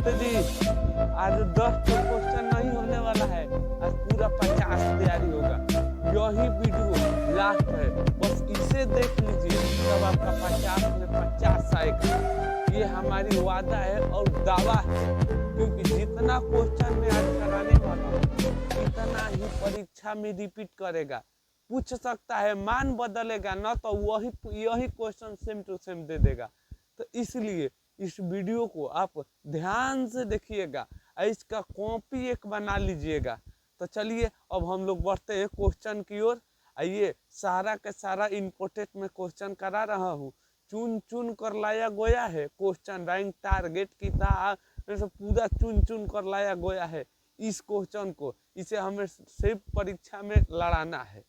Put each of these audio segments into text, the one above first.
नमस्ते जी। आज 10 तो क्वेश्चन नहीं होने वाला है, आज पूरा 50 तैयारी होगा। यही वीडियो लास्ट है, बस इसे देख लीजिए तब आपका 50 में 50 आएगा। ये हमारी वादा है और दावा है, क्योंकि जितना क्वेश्चन में आज कराने वाला हूँ इतना ही परीक्षा में रिपीट करेगा। पूछ सकता है, मान बदलेगा ना तो यही क्वेश्चन सेम टू सेम दे देगा। तो इसलिए इस वीडियो को आप ध्यान से देखिएगा, इसका कॉपी एक बना लीजिएगा। तो चलिए अब हम लोग बढ़ते हैं क्वेश्चन की ओर। आइए, सारा के सारा इम्पोर्टेंट में क्वेश्चन करा रहा हूँ, चुन चुन कर लाया गया है क्वेश्चन। रैंक टारगेट की था पूरा चुन चुन कर लाया गया है इस क्वेश्चन को। इसे हमें सिर्फ परीक्षा में लड़ाना है,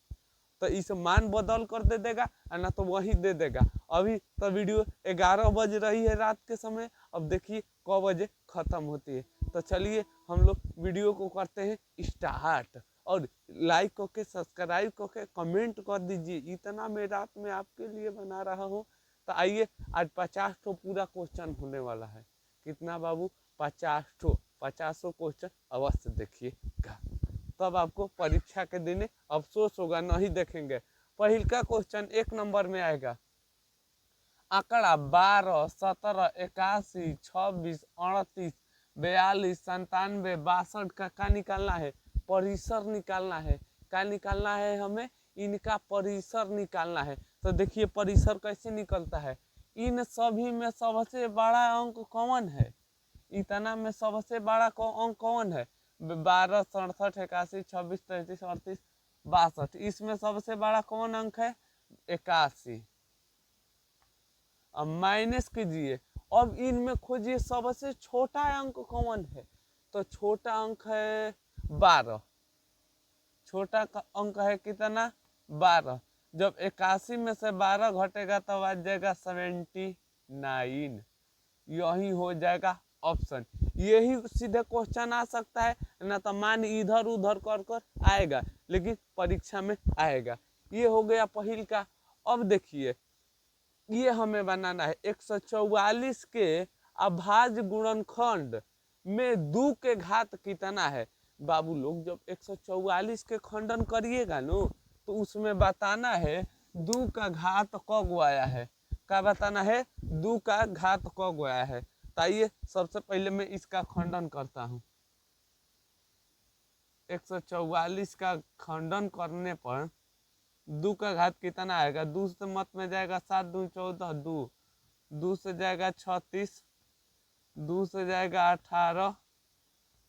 तो इसे मान बदल कर दे देगा ना तो वही दे देगा। अभी तो वीडियो 11 बज रही है रात के समय, अब देखिए क बजे खत्म होती है। तो चलिए हम लोग वीडियो को करते हैं स्टार्ट, और लाइक करके सब्सक्राइब करके कमेंट कर दीजिए, इतना मैं रात में आपके लिए बना रहा हूँ। तो आइए, आज 50 तो पूरा क्वेश्चन होने वाला है। कितना बाबू? 50 क्वेश्चन अवश्य देखिएगा, तब आपको परीक्षा के दिन अफसोस होगा नहीं देखेंगे। पहल का क्वेश्चन 1 नंबर में आएगा। आंकड़ा 12, 17, 81, 26, 38, 42, 97, 62 का निकालना है? परिसर निकालना है। क्या निकालना है हमें? इनका परिसर निकालना है। तो देखिए परिसर कैसे निकलता है। इन सभी में सबसे बड़ा अंक कौन है? इतना में सबसे बड़ा अंक कौन है? 12, 67, 81, 26, 33, 38, 62। इसमें सबसे बड़ा कौन अंक है? 81। अब माइनस कीजिए, अब इनमें खोजिए सबसे छोटा अंक कौन है। तो छोटा अंक है 12। छोटा अंक है कितना? 12। जब 81 में से 12 घटेगा तब आ जाएगा 79। यही हो जाएगा ऑप्शन। यही सीधे क्वेश्चन आ सकता है ना, तो मान इधर उधर कर कर आएगा, लेकिन परीक्षा में आएगा। ये हो गया पहल का। अब देखिए, ये हमें बनाना है 144 के अभाज्य गुणनखंड में 2 के घात कितना है। बाबू लोग जब 144 के खंडन करिएगा नो, तो उसमें बताना है 2 का घात क गो आया है। क्या बताना है? 2 का घात क गो आया है। आइए सबसे पहले मैं इसका खंडन करता हूँ। 144 का खंडन करने पर 2 का घात कितना आएगा? 2 से मत में जाएगा 7 दूनी 14, 2 से जाएगा 36, 2 से जाएगा 18,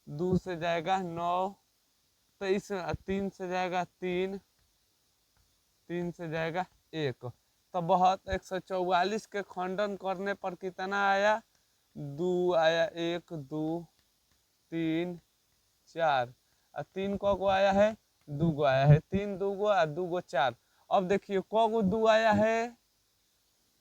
2 से जाएगा 9, तो इस 3 से जाएगा 3, 3 से जाएगा 1। तो बहुत 144 के खंडन करने पर कितना आया? 2 आया। 1, 2, 3, 4, और 3 को आया है? 2 गो आया है। 3 2 गो और 2 गो 4। अब देखिए को गो 2 आया है?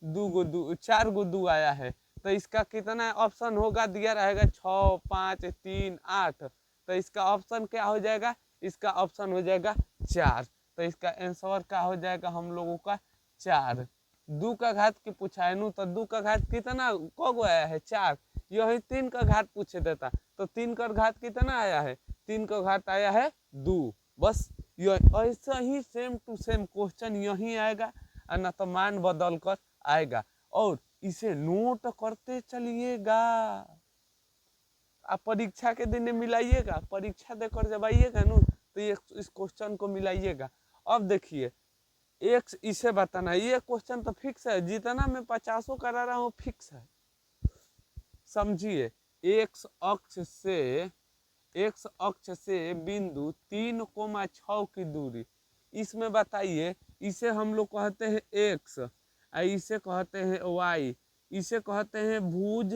2 गो 2, 4 गो 2 आया है। तो इसका कितना ऑप्शन होगा? दिया रहेगा 6, 5, 3, 8। तो इसका ऑप्शन क्या हो जाएगा? इसका ऑप्शन हो जाएगा 4। तो इसका आंसर क्या हो जाएगा हम लोगों का? 4। 2 का घात की पूछा है नु, तो 2 का घात कितना को गो आया है? 4। यही 3 का घात पूछे देता, तो 3 का घात कितना आया है? 3 का घात आया है 2। बस ऐसा ही सेम टू सेम क्वेश्चन यही आएगा, ना तो मान बदल कर आएगा। और इसे नोट करते चलिएगा, आप परीक्षा के दिन मिलाइएगा, परीक्षा देकर जब आइएगा ना तो ये इस क्वेश्चन को मिलाइएगा। अब देखिए एक इसे बताना, ये क्वेश्चन तो फिक्स है, जितना मैं 50 करा रहा हूँ फिक्स है। समझिए, एक्स अक्ष से बिंदु 3,6 की दूरी, इसमें बताइए, इसे हम लोग कहते हैं एक्स, इसे कहते हैं वाई, इसे कहते हैं भुज,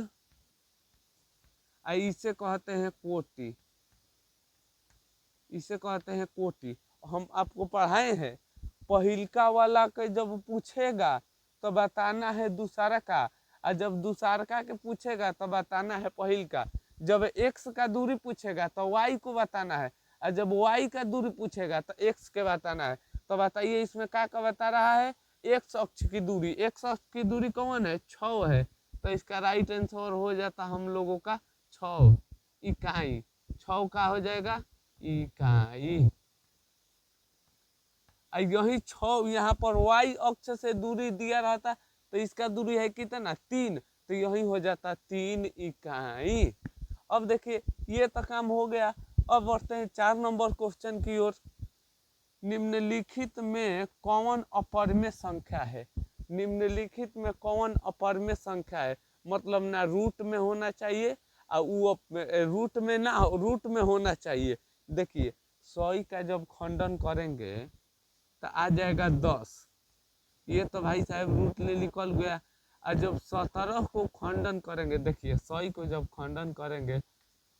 इसे कहते हैं कोटि, इसे कहते हैं कोटि। हम आपको पढ़ाए हैं पहिलका वाला के जब पूछेगा तो बताना है दूसरा का, और जब दूसरा के पूछेगा तो बताना है पहिल का। जब एक्स का दूरी पूछेगा तो वाई को बताना है, और जब वाई का दूरी पूछेगा तो एक्स के बताना है। तो बताइए इसमें क्या बता रहा है? एक्स अक्ष की दूरी। एक्स अक्ष की दूरी कौन है? 6 है। तो इसका राइट आंसर हो जाता हम लोगों का 6 इकाई। 6 का हो जाएगा इकाई। यही 6 यहाँ पर y अक्ष से दूरी दिया रहता तो इसका दूरी है कितना 3, तो यही हो जाता 3 इकाई। अब देखिए ये तो काम हो गया। अब बढ़ते हैं 4 नंबर क्वेश्चन की ओर। निम्नलिखित में कौन अपरिमेय संख्या है? निम्नलिखित में कौन अपरिमेय संख्या है? मतलब ना रूट में होना चाहिए और वो रूट में होना चाहिए। देखिए 100 का जब खंडन करेंगे तो आ जाएगा 10। ये तो भाई साहब रूट ले निकल गया। और जब 17 को खंडन करेंगे, देखिए 100 को जब खंडन करेंगे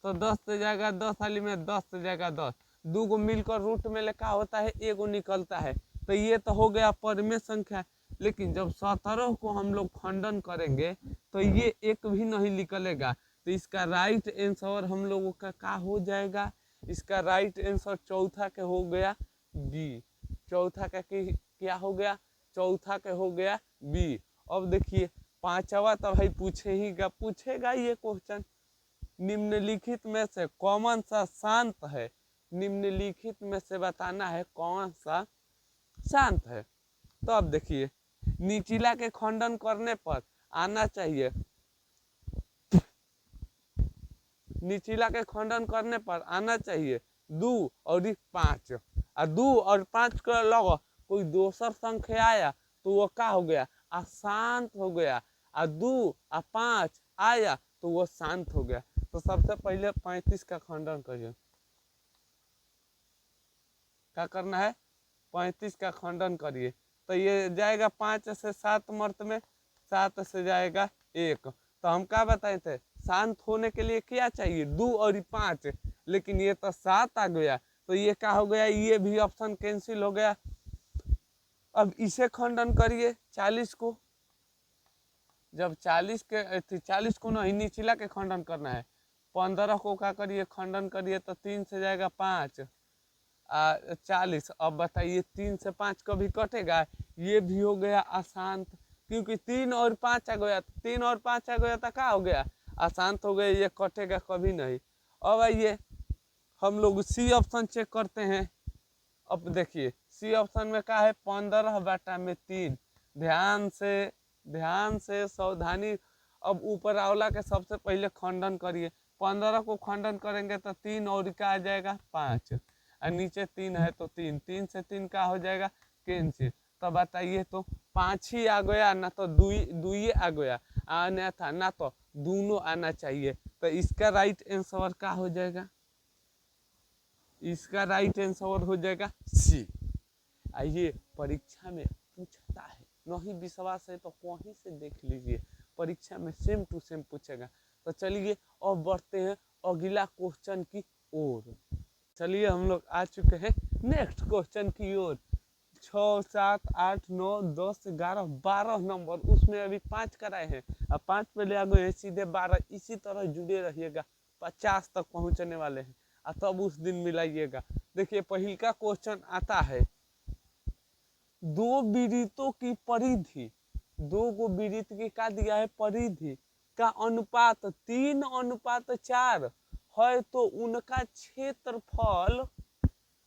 तो 10 से जाएगा 10 वाली में 10 से जाएगा 10, 2 को मिलकर रूट में लिखा होता है, एगो निकलता है। तो ये तो हो गया परिमेय संख्या। लेकिन जब 17 को हम लोग खंडन करेंगे तो ये एक भी नहीं निकलेगा। तो इसका राइट आंसर हम लोगों का क्या हो जाएगा? इसका राइट आंसर चौथा के हो गया बी। चौथा का क्या हो गया? चौथा के हो गया बी। अब देखिए 5वां तो भाई पूछेगा ये क्वेश्चन। निम्नलिखित में से कौन सा शांत है? निम्नलिखित में से बताना है कौन सा शांत है। तो अब देखिए निचला के खंडन करने पर आना चाहिए, निचला के खंडन करने पर आना चाहिए 2 और 5। और 2 और 5 के अलावा कोई दूसर संख्या आया तो वो क्या हो गया? अशांत हो गया। और 2 और 5 आया तो वो शांत हो गया। तो सबसे पहले 35 का खंडन करिए। क्या करना है? 35 का खंडन करिए। तो ये जाएगा 5 से 7 मर्त में, 7 से जाएगा 1। तो हम क्या बताए थे? शांत होने के लिए क्या चाहिए? 2 और 5। लेकिन ये तो 7 आ गया, तो ये क्या हो गया? ये भी ऑप्शन कैंसिल हो गया। अब इसे खंडन करिए 40 को। जब 40 को नहीं, निचला के खंडन करना है। 15 को क्या करिए? खंडन करिए तो 3 से जाएगा 5 40। अब बताइए 3 से 5 कभी कटेगा? ये भी हो गया अशांत, क्योंकि 3 और 5 आ गया। 3 और 5 आ गया तो क्या हो गया? अशांत हो गया, ये कटेगा कभी नहीं। अब आइए हम लोग सी ऑप्शन चेक करते हैं। अब देखिए सी ऑप्शन में क्या है? 15/3। ध्यान से सावधानी। अब ऊपर आवला के सबसे पहले खंडन करिए। 15 को खंडन करेंगे तो 3 और क्या आ जाएगा? 5। और नीचे 3 है तो 3, 3 से 3 का हो जाएगा कैंसिल। तो बताइए तो 5 ही आ गया ना तो दुई आ गया, आना था ना तो दोनों आना चाहिए। तो इसका राइट आंसर क्या हो जाएगा? इसका राइट आंसर हो जाएगा सी। आइए परीक्षा में पूछता है, नहीं विश्वास है तो कहीं से देख लीजिए, परीक्षा में सेम टू सेम पूछेगा। तो चलिए अब बढ़ते हैं अगला क्वेश्चन की ओर। चलिए हम लोग आ चुके हैं नेक्स्ट क्वेश्चन की ओर। 6, 7, 8, 9, 10, 11, 12 नंबर, उसमें अभी 5 कराए हैं। अब 5 पे ले आ गए हैं सीधे 12। इसी तरह जुड़े रहिएगा, 50 तक पहुंचने वाले हैं और तब उस दिन मिलाइएगा। देखिए पहले का क्वेश्चन आता है, 2 वृत्तों की परिधि, 2 को वृत्त की क्या दिया है? परिधि का अनुपात 3:4 है तो उनका क्षेत्रफल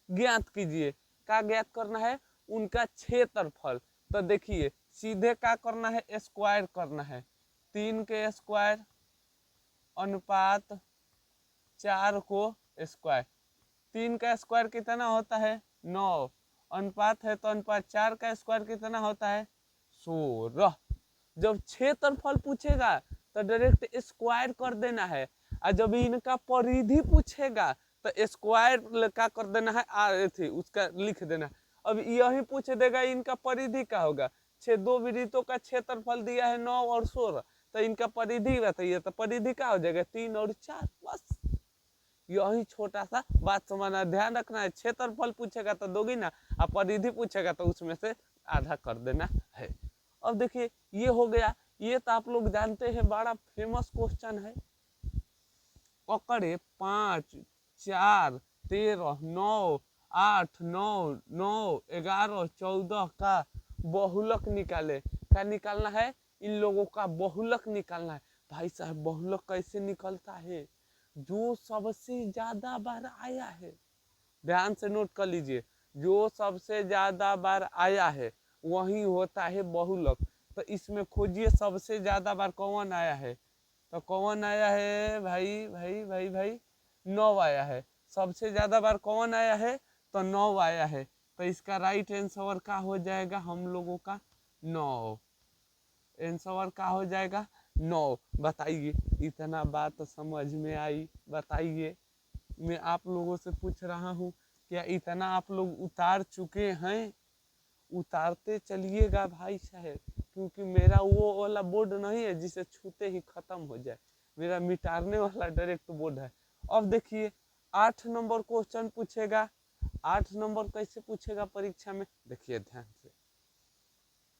ज्ञात कीजिए। क्या ज्ञात करना है? उनका क्षेत्रफल। तो देखिए सीधे क्या करना है? स्क्वायर करना है। 3 के स्क्वायर अनुपात 4 को स्क्वायर। 3 का स्क्वायर कितना होता है? 9। अनुपात है तो अनुपात 4 का स्क्वायर कितना होता है? 16। जब क्षेत्रफल पूछेगा तो डायरेक्ट स्क्वायर कर देना है, और जब इनका परिधि पूछेगा तो स्क्वायर का कर देना है, उसका लिख देना है। अब यही पूछ देगा इनका परिधि क्या होगा? 2 वृत्तों का क्षेत्रफल दिया है 9 और 16, तो इनका परिधि बताइए। तो परिधि क्या हो जाएगा? 3 और 4। बस यही छोटा सा बात समझना, ध्यान रखना है। क्षेत्रफल पूछेगा तो दोगी ना, और परिधि पूछेगा तो उसमें से आधा कर देना है। अब देखिए ये हो गया। ये तो आप लोग जानते हैं, बड़ा फेमस क्वेश्चन है। पकड़े 5, 4, 13, 9, 8, 9, 9, 11, 14 का बहुलक निकाले। क्या निकालना है? इन लोगों का बहुलक निकालना है। भाई साहब बहुलक कैसे निकलता है? जो सबसे ज्यादा बार आया है, ध्यान से नोट कर लीजिए, जो सबसे ज्यादा बार आया है वही होता है बहुलक। तो इसमें खोजिए सबसे ज्यादा बार कौन आया है, तो कौन आया है भाई भाई भाई भाई, 9 आया है। सबसे ज्यादा बार कौन आया है, तो 9 आया है। तो इसका राइट आंसर क्या हो जाएगा हम लोगों का, 9। आंसर क्या हो जाएगा, 9। बताइए, इतना बात समझ में आई, बताइए। मैं आप लोगों से पूछ रहा हूँ, क्या इतना आप लोग उतार चुके हैं? उतारते चलिएगा भाई साहब, क्योंकि मेरा वो वाला बोर्ड नहीं है जिसे छूते ही खत्म हो जाए, मेरा मिटारने वाला डायरेक्ट बोर्ड है। अब देखिए 8 नंबर क्वेश्चन पूछेगा। 8 नंबर कैसे पूछेगा परीक्षा में, देखिए ध्यान से।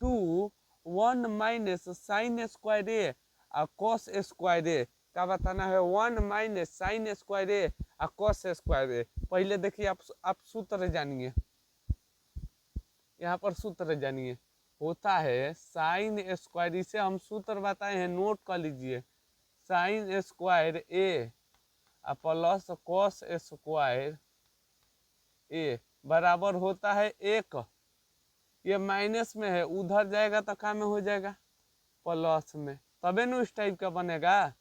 2 1 माइनस साइन स्क्वायर ए और कॉस स्क्वायर ए का बताना है। 1 माइनस साइन स्क्वायर ए और कॉस स्क्वायर ए। पहले देखिए आप सूत्र जानिए, यहाँ पर सूत्र जानिए। होता है साइन स्क्वायर, इसे हम सूत्र बताए हैं, नोट कर लीजिए। साइन स्क्वायर ए प्लस कॉस स्क्वायर ए बराबर होता है 1। ये माइनस में है, उधर जाएगा तो क्या में हो जाएगा, प्लस में, तबे न इस टाइप का बनेगा।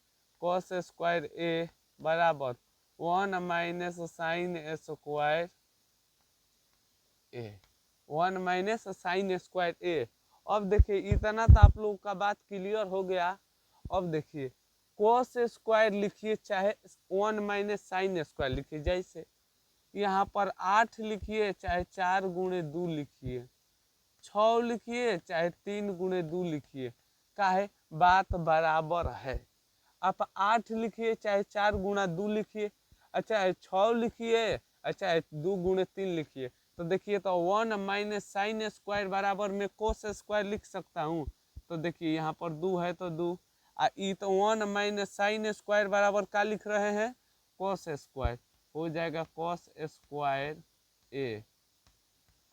कॉस स्क्वायर ए बराबर 1 माइनस साइन स्क्वायर ए, 1 माइनस साइन स्क्वायर ए। अब देखिए इतना तो आप लोगों का बात क्लियर हो गया। अब देखिए कॉस स्क्वायर लिखिए चाहे 1 माइनस साइन स्क्वायर लिखिए, जैसे यहाँ पर 8 लिखिए चाहे 4 गुणे 2 लिखिए, 6 लिखिए चाहे 3 गुणे 2 लिखिए, काहे बात बराबर है। आप 8 लिखिए चाहे 4 गुणा 2 लिखिए, अच्छा 6 लिखिए, अच्छा 2 गुणे 3 लिखिए। तो देखिए तो 1 माइनस साइन स्क्वायर बराबर में कोस स्क्वायर लिख सकता हूँ। तो देखिए यहाँ पर 2 है तो 2, ई तो 1 माइनस साइन स्क्वायर बराबर क्या लिख रहे हैं, कोस स्क्वायर, हो जाएगा कोस स्क्वायर ए,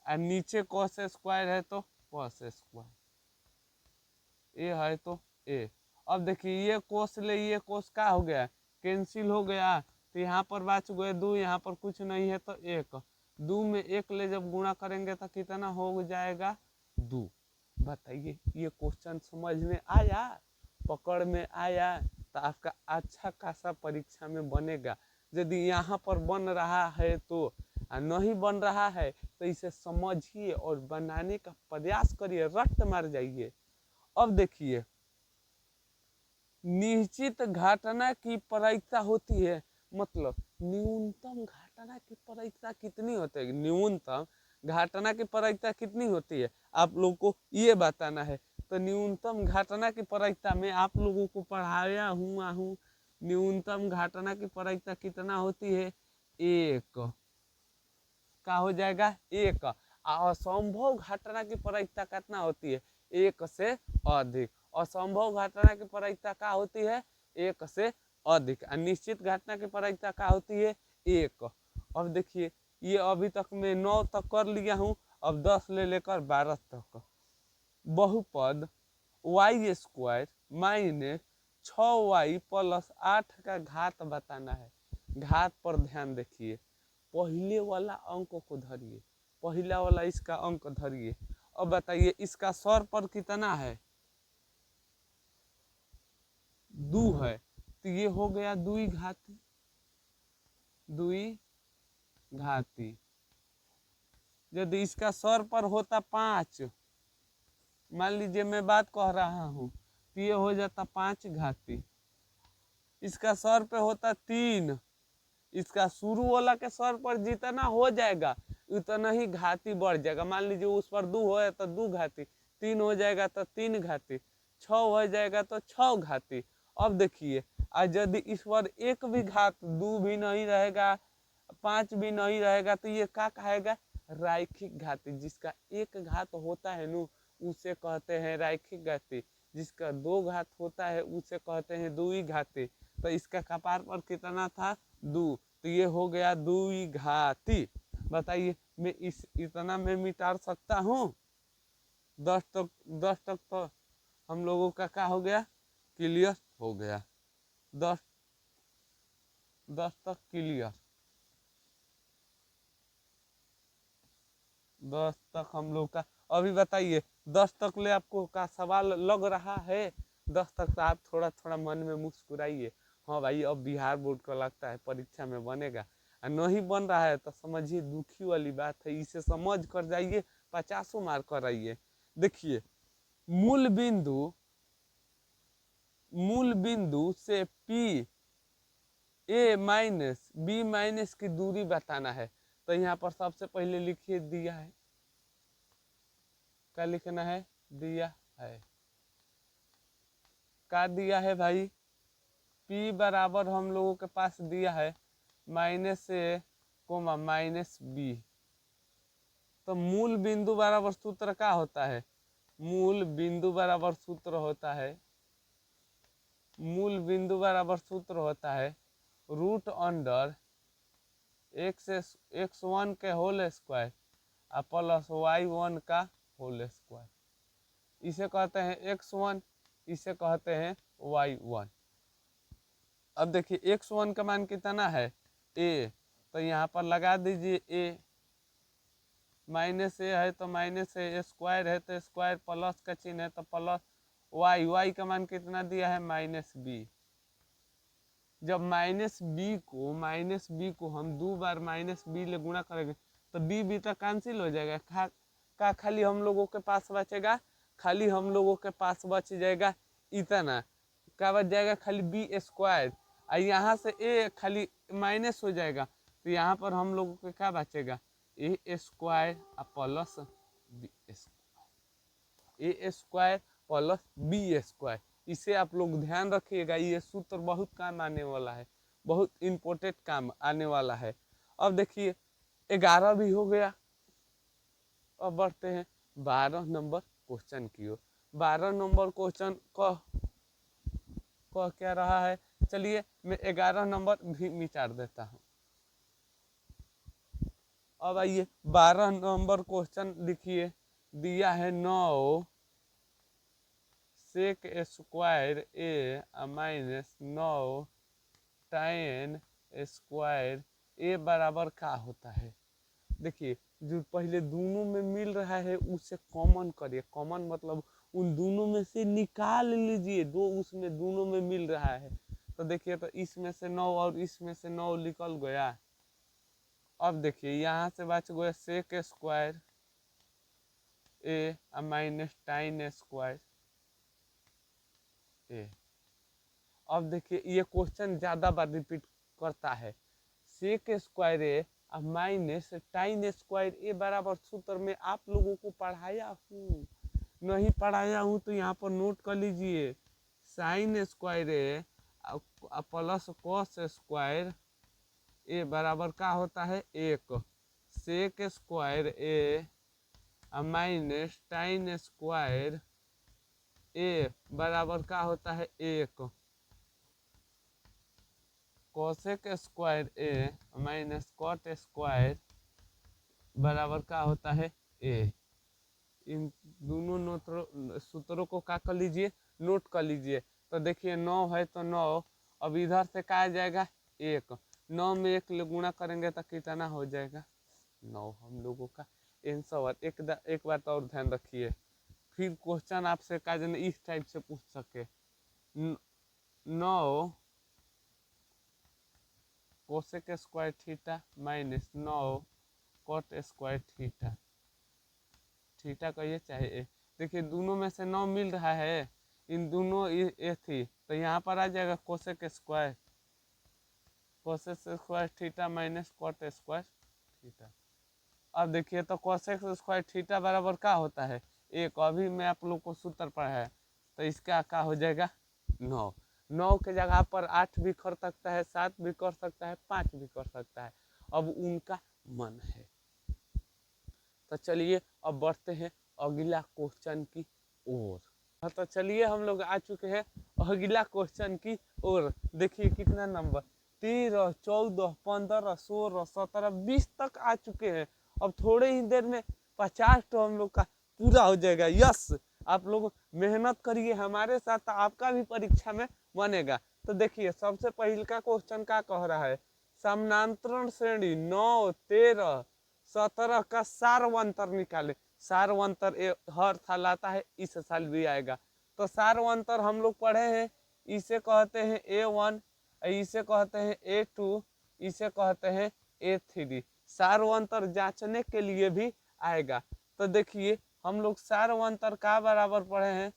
और नीचे कोस स्क्वायर है तो कोस स्क्वायर ए है तो ए। अब देखिए ये कोस ले ये कोस का हो गया, कैंसिल हो गया, तो यहाँ पर बच गए 2, यहाँ पर कुछ नहीं है तो 1। 2 में 1 ले जब गुणा करेंगे तो कितना हो जाएगा, 2। बताइए ये क्वेश्चन समझ में आया, पकड़ में आया, तो आपका अच्छा खासा परीक्षा में बनेगा। यदि यहाँ पर बन रहा है तो, नहीं बन रहा है तो इसे समझिए और बनाने का प्रयास करिए, रट मार जाइए। अब देखिए निश्चित घटना की प्रायिकता होती है, मतलब न्यूनतम घटना की प्रायिकता कितनी होती है, न्यूनतम घटना की प्रायिकता कितनी होती है आप लोग को ये बताना है। तो न्यूनतम घटना की प्रायिकता में आप लोगों को पढ़ाया हुआ हूँ, न्यूनतम घटना की प्रायिकता कितना होती है, 1 का हो जाएगा 1। असंभव घटना की प्रायिकता कितना होती है, 1 से अधिक। असंभव घटना की प्रायिकता क्या होती है, 1 से अधिक। निश्चित घटना की प्रायिकता क्या होती है, 1। अब देखिए ये अभी तक मैं 9 तक कर लिया हूँ, अब 10 ले लेकर 12 तक। बहुपद Y square minus 6y plus 8 का घात बताना है। घात पर ध्यान देखिए, पहले वाला अंक को धरिए, पहला वाला इसका अंक धरिए। अब बताइए इसका सर पर कितना है, 2 है, तो ये हो गया 2 घाती, 2 घाती। यदि इसका सर पर होता 5, मान लीजिए मैं बात कह रहा हूँ, तो ये हो जाता 5 घाती। इसका सर पे होता 3, इसका शुरू वाला के सर पर जितना हो जाएगा उतना ही घाती बढ़ जाएगा। मान लीजिए उस पर 2 हो तो 2 घाती, 3 हो जाएगा तो 3 घाती, 6 हो जाएगा तो 6 घाती। अब देखिए आज यदि इस पर एक भी घात, 2 भी नहीं रहेगा, 5 भी नहीं रहेगा, तो ये क्या कहेगा, रैखिक घाती। जिसका एक घात होता है नु उसे कहते हैं रैखिक घाती, जिसका 2 घात होता है उसे कहते हैं द्विघाती। तो इसका कपार पर कितना था, 2, तो ये हो गया द्विघाती। बताइए मैं इतना में मिटा सकता हूँ, 10 तक तो हम लोगों का क्या हो गया, क्लियर हो गया। 10 10 तक क्लियर, 10 तक हम लोग का। अभी बताइए 10 तक ले आपको का सवाल लग रहा है? 10 तक तो आप थोड़ा थोड़ा मन में मुस्कुराइए, हाँ भाई अब बिहार बोर्ड का लगता है परीक्षा में बनेगा। और नहीं बन रहा है तो समझिए दुखी वाली बात है, इसे समझ कर जाइए, 50 मार्क कराइए। देखिए मूल बिंदु से P A minus B minus की दूरी बताना है। तो यहाँ पर सबसे पहले लिखिए दिया है, क्या लिखना है? दिया है, क्या दिया है भाई? P बराबर हम लोगों के पास दिया है -a, -b। तो मूल बिंदु बराबर सूत्र क्या होता है? मूल बिंदु बराबर सूत्र होता है, मूल बिंदु बराबर सूत्र होता है √अंडर x1 के होल स्क्वायर प्लस y1 का होल स्क्वायर। इसे कहते हैं x1, इसे कहते हैं y1। अब देखिए x1 का मान कितना है? a, तो यहाँ पर लगा दीजिए a, -a है तो -a, स्क्वायर है तो स्क्वायर, प्लस का चिन्ह है तो प्लस y का मान कितना दिया है? -b। जब -b को हम 2 बार -b ले गुणा करेंगे तो b तक कैंसिल हो जाएगा। का खाली हम लोगों के पास बचेगा, खाली हम लोगों के पास बच जाएगा इतना, क्या बच जाएगा? खाली b स्क्वायर। यहाँ से a खाली माइनस हो जाएगा तो यहाँ पर हम लोगों को क्या बचेगा? a square plus b square, a square plus b square. इसे आप लोग ध्यान रखिएगा, ये सूत्र बहुत काम आने वाला है, बहुत इम्पोर्टेंट काम आने वाला है। अब देखिए 11 भी हो गया, अब बढ़ते हैं 12 नंबर क्वेश्चन की ओर। 12 नंबर क्वेश्चन कह क्या रहा है? चलिए मैं 11 नंबर भी मिटार देता हूँ। अब आइए 12 नंबर क्वेश्चन लिखिए, दिया है 9 सेक स्क्वायर ए -9 tan स्क्वायर ए बराबर क्या होता है? देखिए जो पहले दोनों में मिल रहा है उसे कॉमन करिए, कॉमन मतलब उन दोनों में से निकाल लीजिए, दो उसमें दोनों में मिल रहा है। तो देखिए तो इसमें से 9 और इसमें से 9 निकल गया। अब देखिए यहाँ से बच गया सेक स्क्वायर ए -tan स्क्वायर ए। अब देखिए ये क्वेश्चन ज्यादा बार रिपीट करता है, सेक स्क्वायर ए -tan स्क्वायर ए बराबर सूत्र में आप लोगों को पढ़ाया हूँ, नहीं पढ़ाया हूँ तो यहाँ पर नोट कर लीजिए। sin स्क्वायर ए प्लस cos स्क्वायर ए बराबर क्या होता है? 1। सेक स्क्वायर ए -tan स्क्वायर ए बराबर क्या होता है? 1। कोसेक स्क्वायर ए -cot स्क्वायर बराबर क्या होता है? ए। इन दोनों सूत्रों को क्या कर लीजिए? नोट कर लीजिए। तो देखिए 9 है तो 9, अब इधर से क्या आ जाएगा? 1। 9 में 1 गुणा करेंगे तो कितना हो जाएगा? 9 हम लोगों का आंसर। एक बात और ध्यान रखिए, फिर क्वेश्चन आपसे का जन इस टाइप से पूछ सके, 9 cosec square theta -9 cot square theta, theta कहिए चाहे ए। देखिए दोनों में से 9 मिल रहा है, इन दोनों ए थी तो यहाँ पर आ जाएगा cosec square theta -cot square theta. अब देखिए तो कोसेक स्क्वायर थीटा बराबर क्या होता है? 1। अभी मैं आप लोग को सूत्र पढ़ाया तो इसका क्या हो जाएगा? 9। 9 के जगह पर 8 भी कर सकता है, 7 भी कर सकता है, 5 भी कर सकता है, अब उनका मन है। तो चलिए अब बढ़ते हैं अगला क्वेश्चन की ओर। तो चलिए हम लोग आ चुके हैं अगला क्वेश्चन की ओर। देखिए कितना नंबर, 13, 14, 15, 16, 17, 20 तक आ चुके हैं। अब थोड़े ही देर में 50 तो हम लोग का पूरा हो जाएगा। यस, आप लोग मेहनत करिए हमारे साथ, आपका भी परीक्षा में बनेगा। तो देखिए सबसे पहले का क्वेश्चन क्या कह रहा है, समानांतरण श्रेणी 9, 13, 17 का सारवंतर निकाले। सारवंतर हर साल आता है, इस साल भी आएगा। तो सारवंतर हम लोग पढ़े हैं, इसे कहते हैं A1, इसे कहते हैं A2, इसे कहते हैं A3। सारवंतर जांचने के लिए भी आएगा। तो देखिए हम लोग सारवंतर का बराबर पढ़े हैं,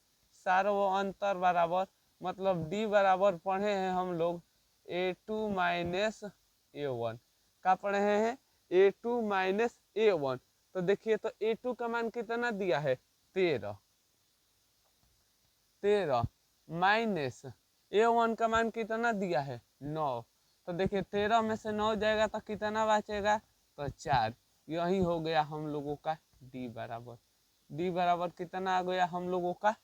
सारवंतर बराबर मतलब D बराबर पढ़े हैं हम लोग A2 माइनस A1। क्या पढ़े हैं, A2 माइनस A1। तो देखिए तो A2 का मान कितना दिया है 13 माइनस A1 का मान कितना दिया है 9। तो देखिए 13 में से 9 जाएगा तो कितना बचेगा, तो 4। यही हो गया हम लोगों का D बराबर। D बराबर कितना आ गया हम लोगों का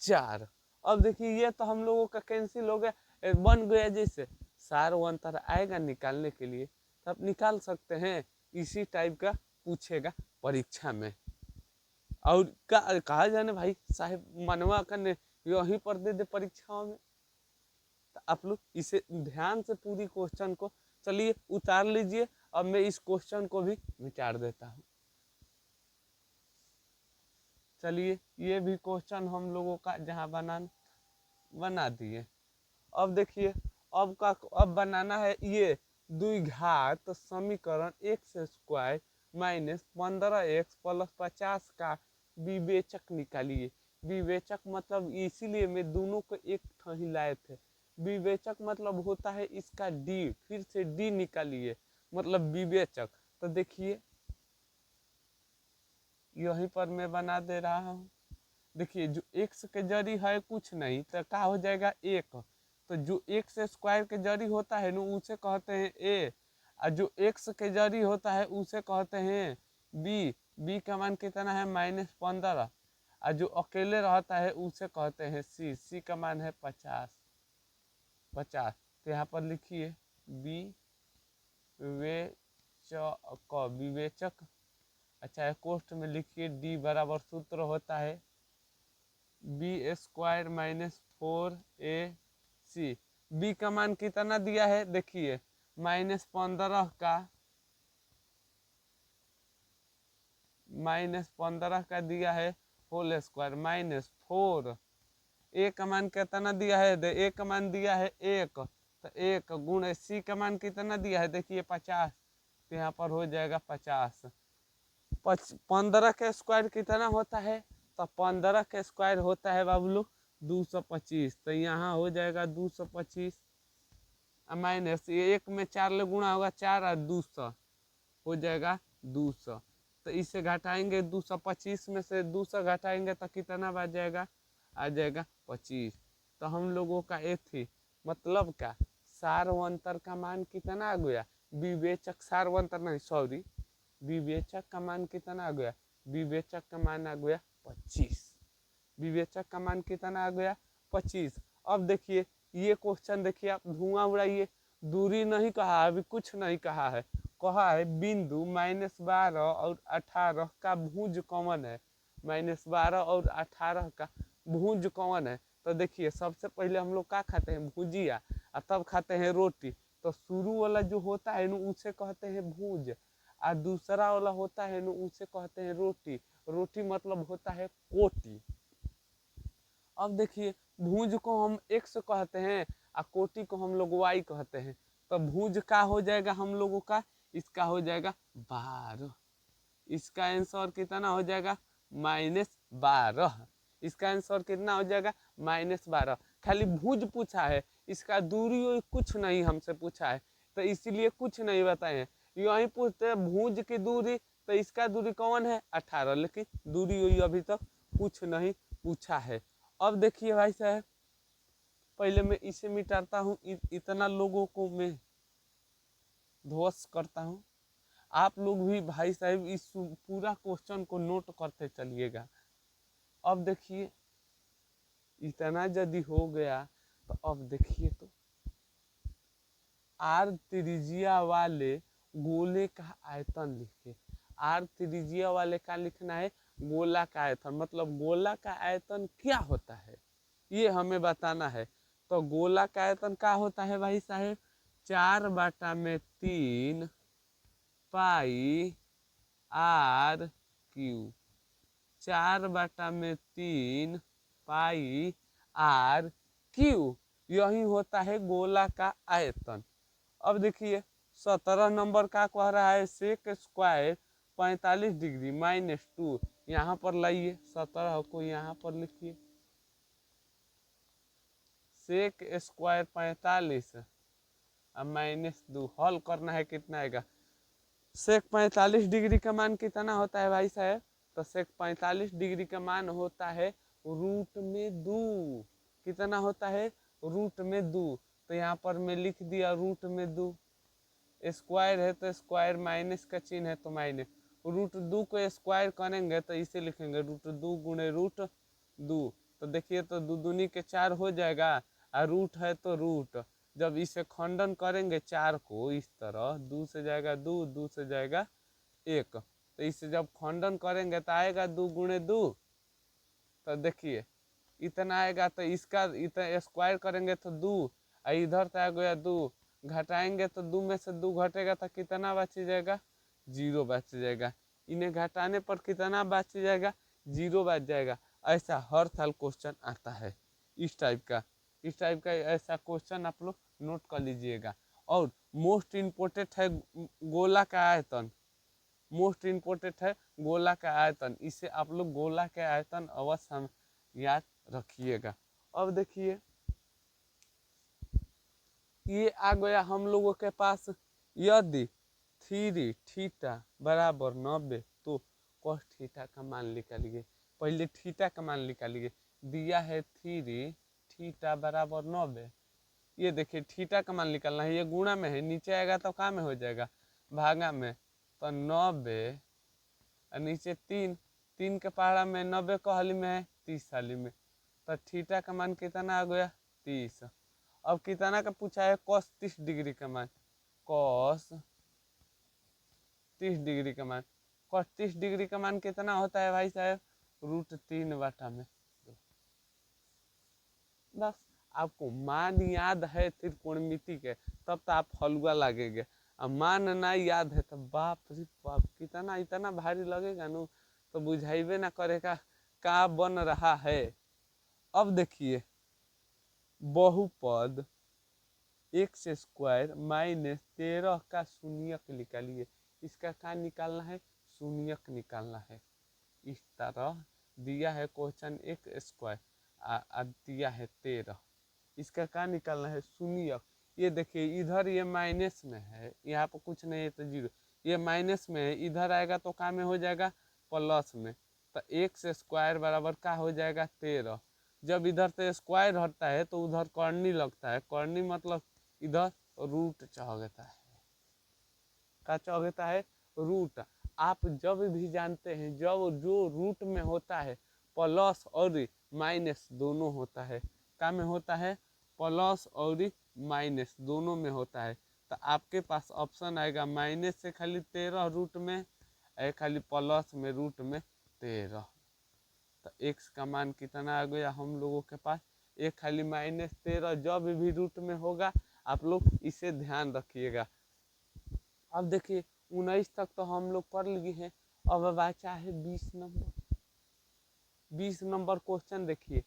4। अब देखिए ये तो हम लोगों का कैंसिल हो गया, बन गया। जैसे सारवंतर आएगा निकालने के लिए तब निकाल सकते हैं, इसी टाइप का पूछेगा परीक्षा में। और कहा जाने भाई साहेब मनवा करने यहीं पर दे दे परीक्षाओं में। तो आप लोग इसे ध्यान से पूरी क्वेश्चन को चलिए उतार लीजिए। अब मैं इस क्वेश्चन को भी मिटा देता हूँ। चलिए ये भी क्वेश्चन हम लोगों का जहाँ बना दिए। अब देखिए अब बनाना है ये द्विघात समीकरण x square minus 15x plus 50 का विवेचक निकालिए। विवेचक मतलब इसीलिए मैं दोनों को एक ही लाए थे। विवेचक मतलब होता है इसका d, फिर से d निकालिए मतलब विवेचक। तो देखिए यहीं पर मैं बना दे रहा हूँ। देखिए जो x के जरी है कुछ नहीं तो क्या हो जाएगा 1। तो जो x स्क्वायर के जरी होता है ना उसे कहते हैं a, और जो x के जरी होता है उसे कहते हैं b। b का मान कितना है -15, और जो अकेले रहता है उसे कहते हैं c। c का मान है 50। तो यहाँ पर लिखिए विवेचक। अच्छा है कोष्ठ में लिखिए d बराबर सूत्र होता है b square minus 4ac। b का मान कितना दिया है देखिए -15 का दिया है होल स्क्वायर माइनस 4। ए का मान कितना दिया है, ए का मान दिया है 1, तो 1 गुण सी का मान कितना दिया है देखिए 50। तो यहाँ पर हो जाएगा 50। 15 का स्क्वायर कितना होता है, तो 15 का स्क्वायर होता है बाबू 225। तो यहाँ हो जाएगा 225 माइनस ये 1 में 4 ले गुणा होगा 4 और 200 हो जाएगा 200। तो इसे घटाएंगे 225 में से 200 घटाएंगे तो कितना बच जाएगा, आ जाएगा 25। तो हम लोगों का ये थी मतलब क्या सारवंतर का मान कितना आ गया, विवेचक सारवंतर नहीं सॉरी विवेचक का मान कितना आ गया, विवेचक का मान आ गया 25। विवेचक का मान कितना आ गया 25। अब देखिए ये क्वेश्चन देखिए आप धुआं उड़ाइए, दूरी नहीं कहा अभी कुछ नहीं कहा है, कहा है बिंदु -12 और 18 का भुज कौन है। -12 और 18 का भुज कौन है। तो देखिए सबसे पहले हम लोग क्या खाते हैं भुजिया, और तब खाते हैं रोटी। तो शुरू वाला जो होता है ना उसे कहते हैं भुज, और दूसरा वाला होता है ना उसे कहते हैं रोटी। रोटी मतलब होता है कोटी। अब देखिए भुज को हम x कहते हैं और कोटि को हम लोग y कहते हैं। तो भुज का हो जाएगा हम लोगों का, इसका हो जाएगा 12। इसका आंसर कितना हो जाएगा -12। इसका आंसर कितना हो जाएगा -12। खाली भुज पूछा है, इसका दूरी कुछ नहीं हमसे पूछा है, तो इसीलिए कुछ नहीं बताए हैं। यही पूछते हैं भुज की दूरी, तो इसका दूरी कौन है 18, लेकिन दूरी अभी तक कुछ नहीं पूछा है। अब देखिए भाई साहब पहले मैं इसे मिटाता हूँ, इतना लोगों को मैं ध्वस्त करता हूँ। आप लोग भी भाई साहब इस पूरा क्वेश्चन को नोट करते चलिएगा। अब देखिए इतना यदि हो गया तो अब देखिए तो आर त्रिज्या वाले गोले का आयतन लिखे। आर त्रिज्या वाले का लिखना है गोला का आयतन, मतलब गोला का आयतन क्या होता है ये हमें बताना है। तो गोला का आयतन क्या होता है भाई साहेब, 4/3 pi r cube, 4/3 pi r cube, यही होता है गोला का आयतन। अब देखिए 17 नंबर का कह रहा है सेक स्क्वायर 45 डिग्री -2, यहाँ पर लाइए 17 को यहाँ पर लिखिए, सेक स्क्वायर 45 अब -2 हल करना है, कितना आएगा, सेक 45 डिग्री का मान कितना होता है भाई साहब, तो सेक 45 डिग्री का मान होता है √2, कितना होता है √2, तो यहाँ पर मैं लिख दिया √2, स्क्वायर है तो स्क्वायर माइनस का चिन्ह है तो माइनस, √2 को स्क्वायर करेंगे तो इसे लिखेंगे √2 गुणे √2, तो देखिए तो 2 दूनी के 4 हो जाएगा, और रूट है तो रूट, जब इसे खंडन करेंगे 4 को इस तरह, 2 से जाएगा 2, 2 से जाएगा 1, तो इसे जब खंडन करेंगे तो आएगा 2 गुणे 2, तो देखिए इतना आएगा, तो इसका इतना स्क्वायर करेंगे तो 2, इधर से आ गया 2, घटाएंगे तो 2 में से 2 घटेगा तो कितना बच जाएगा, 0 बच जाएगा, इन्हें घटाने पर कितना बच जाएगा, 0 बच जाएगा। ऐसा हर साल क्वेश्चन आता है इस टाइप का ऐसा क्वेश्चन आप लोग नोट कर लीजिएगा। और मोस्ट इम्पोर्टेंट है गोला का आयतन, मोस्ट इम्पोर्टेंट है गोला का आयतन, इसे आप लोग गोला के आयतन अवश्य याद रखिएगा। अब देखिए ये आ गया हम लोगों के पास, यदि 3 थीटा बराबर 90 तो cos थीटा का मान निकालिए, पहले थीटा का मान निकालिए, दिया है 3 थीटा बराबर 90, ये देखिए थीटा का मान निकालना है, ये गुणा में है, नीचे आएगा तो क्या में हो जाएगा, भागा में, तो 90 और नीचे 3, 3 के पहाड़ा में 90 को हाली में है 30 हाली में, तो थीटा का मान कितना आ गया 30। अब कितना का पूछा है, cos 30 डिग्री का मान, cos 30 डिग्री का मान, cos 30 डिग्री का मान कितना होता है भाई साहब, √3/2। बस आपको मान याद है त्रिकोणमिति के तब तो आप हलवा लगेंगे, अब मान ना याद है तो बाप रे बाप कितना इतना भारी लगेगा नु, तो बुझाइबे ना करेगा का बन रहा है। अब देखिए बहुपद x² -13 का शून्यक निकालिए, इसका क्या निकालना है, शून्यक निकालना है। इस तरह दिया है क्वेश्चन x² दिया है 13, इसका क्या निकालना है शून्यक। ये देखिए इधर ये माइनस में है, यहाँ पर कुछ नहीं है तो 0, ये माइनस में है, इधर आएगा तो क्या में हो जाएगा प्लस में, तो x² बराबर क्या हो जाएगा 13, जब इधर से स्क्वायर हटता है तो उधर करनी लगता है, करनी मतलब इधर रूट चढ़ता है, क्या चढ़ता है रूट। आप जब भी जानते हैं जब जो रूट में होता है प्लस और माइनस दोनों होता है, क्या में होता है प्लस और माइनस दोनों में होता है, तो आपके पास ऑप्शन आएगा माइनस से खाली 13 रूट में, खाली प्लस में रूट में 13, तो x का मान कितना आ गया हम लोगों के पास, एक खाली -13, जब भी रूट में होगा आप लोग इसे ध्यान रखिएगा। अब देखिए 19 तक तो हम लोग पढ़ लिए हैं, अब बचा है 20 नंबर, 20 नंबर क्वेश्चन देखिए,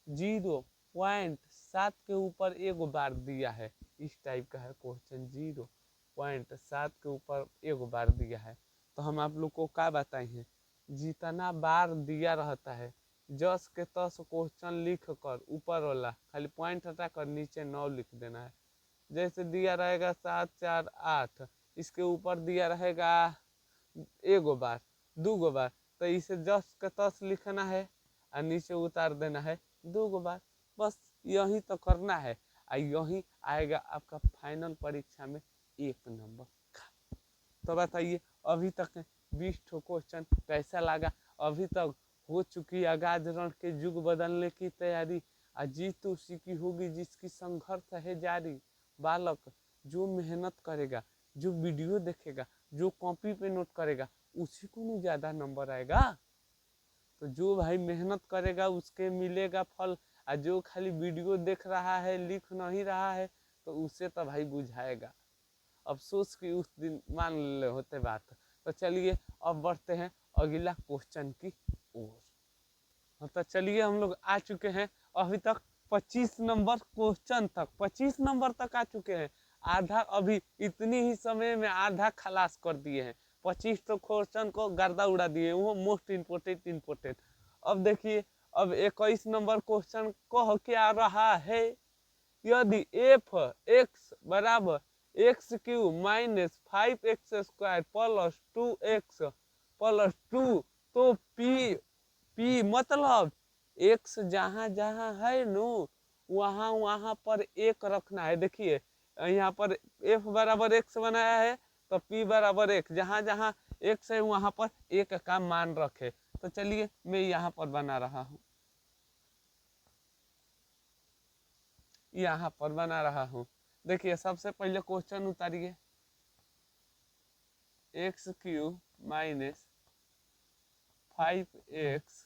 0.7 के ऊपर एक बार दिया है, इस टाइप का है क्वेश्चन, 0.7 के ऊपर एक बार दिया है, तो हम आप लोग को क्या बताए हैं, जितना बार दिया रहता है जस के तस क्वेश्चन लिख कर ऊपर वाला खाली पॉइंट हटा कर नीचे 9 लिख देना है। जैसे दिया रहेगा 7, 4, 8, इसके ऊपर दिया रहेगा एक बार 2 बार, तो इसे जस के तस लिखना है और नीचे उतार देना है 2 बार, बस यही तो करना है, और यही आएगा आपका फाइनल परीक्षा में 1 नंबर। तो बताइए अभी तक 20 क्वेश्चन कैसा लगा, अभी तक हो चुकी आगाज रण के युग बदलने की तैयारी, जीत उसी की होगी जिसकी संघर्ष है जारी। बालक जो मेहनत करेगा, जो वीडियो देखेगा, जो कॉपी पे नोट करेगा उसी को नहीं ज्यादा नंबर आएगा, तो जो भाई मेहनत करेगा उसके मिलेगा फल, और जो खाली वीडियो देख रहा है लिख नहीं रहा है तो उसे तो भाई बुझाएगा। अफसोस कि उस दिन मान ले होते बात। तो चलिए अब बढ़ते हैं अगला क्वेश्चन की ओर। तो चलिए हम लोग आ चुके हैं अभी तक 25 नंबर क्वेश्चन तक, 25 नंबर तक आ चुके हैं। आधा अभी इतनी ही समय में आधा खलास कर दिए हैं। 25 तो क्वेश्चन को गर्दा उड़ा दिए, वो मोस्ट इम्पोर्टेंट। अब देखिए अब 21 नंबर क्वेश्चन कह क्या रहा है, यदि एफ एक्स बराबर x Q minus 5x square plus 2x plus 2 तो पी मतलब एक्स जहाँ जहाँ है नो वहाँ वहाँ पर एक रखना है। देखिए यहाँ पर एफ बराबर एक्स बनाया है तो पी बराबर एक, जहाँ जहाँ एक्स है वहाँ पर एक का मान रखे। तो चलिए मैं यहाँ पर बना रहा हूँ, यहाँ पर बना रहा हूँ। देखिए सबसे पहले क्वेश्चन उतारिए, x cube minus 5x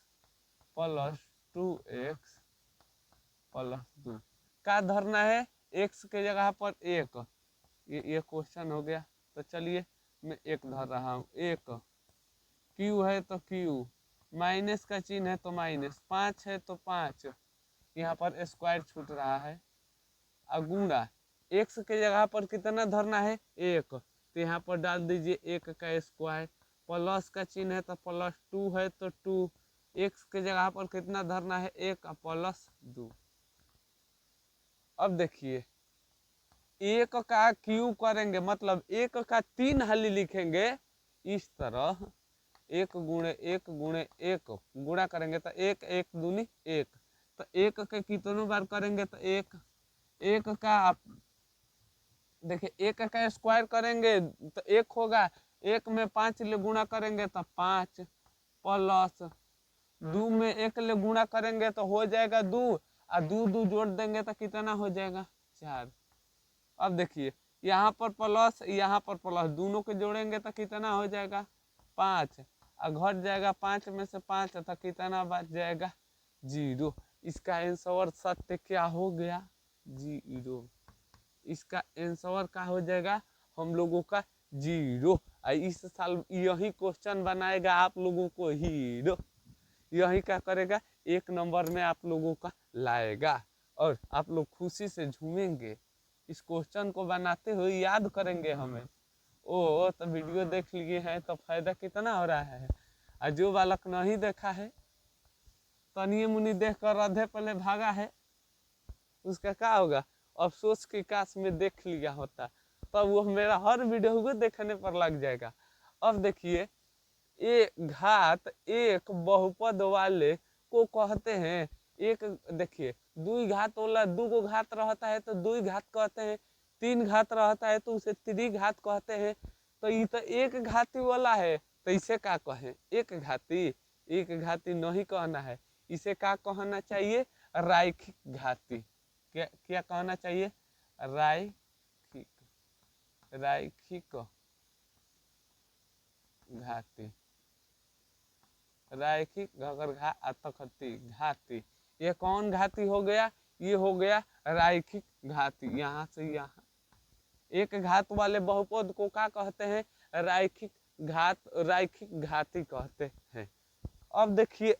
plus 2x plus 2 का धरना है, x के जगह पर एक, ये क्वेश्चन हो गया। तो चलिए मैं एक धर रहा हूँ, एक क्यू है तो क्यू, माइनस का चिन्ह है तो माइनस, 5 है तो 5, यहाँ पर स्क्वायर छूट रहा है, अगुणा एक्स के जगह पर कितना धरना है एक, तो यहाँ पर डाल दीजिए एक का स्क्वायर, प्लस का चिन्ह है तो प्लस 2 है तो 2, एक्स के जगह पर कितना धरना है एक प्लस 2। अब देखिए एक का क्यू करेंगे मतलब एक का 3 हाली लिखेंगे इस तरह, एक गुणे एक गुणा करेंगे तो एक एक दूनी एक, तो एक के कितनों बार करेंगे तो एक का आप देखिए एक का स्क्वायर करेंगे तो एक होगा, एक में 5 ले गुणा करेंगे तो 5 प्लस 2 में एक ले गुणा करेंगे तो हो जाएगा 2 और 2 जोड़ देंगे तो कितना हो जाएगा 4। अब देखिए यहाँ पर प्लस यहाँ पर प्लस, दोनों के जोड़ेंगे तो कितना हो जाएगा 5 और घट जाएगा 5 में से 5 तो कितना बच जाएगा 0। इसका आंसर सत्य क्या हो गया 0। इसका आंसर क्या हो जाएगा हम लोगों का 0। इस साल यही क्वेश्चन बनाएगा आप लोगों को हीरो, यही क्या करेगा 1 नंबर में आप लोगों का लाएगा और आप लोग खुशी से झूमेंगे। इस क्वेश्चन को बनाते हुए याद करेंगे हमें। ओ तो वीडियो देख लिए हैं तो फायदा कितना हो रहा है, और जो बालक नहीं देखा है तनिए मुनि देख कर आधे पहले भागा है, उसका क्या होगा अफसोस की काश में देख लिया होता, तब तो वो मेरा हर वीडियो को देखने पर लग जाएगा। अब देखिए एक घात एक बहुपद वाले को कहते हैं एक, देखिए 2 घात वाला 2 घात रहता है तो 2 घात कहते हैं, 3 घात रहता है तो उसे त्रिघात कहते हैं। तो ये तो एक घाती वाला है तो इसे क्या कहें एक घाती नहीं कहना है, इसे क्या कहना चाहिए रैखिक घाती। क्या कहना चाहिए रैखिक घाती, रैखिक घाती। ये कौन घाती हो गया, ये हो गया रैखिक घाती। यहाँ से यहाँ एक घात वाले बहुपद को क्या कहते हैं रैखिक घाती कहते हैं। अब देखिए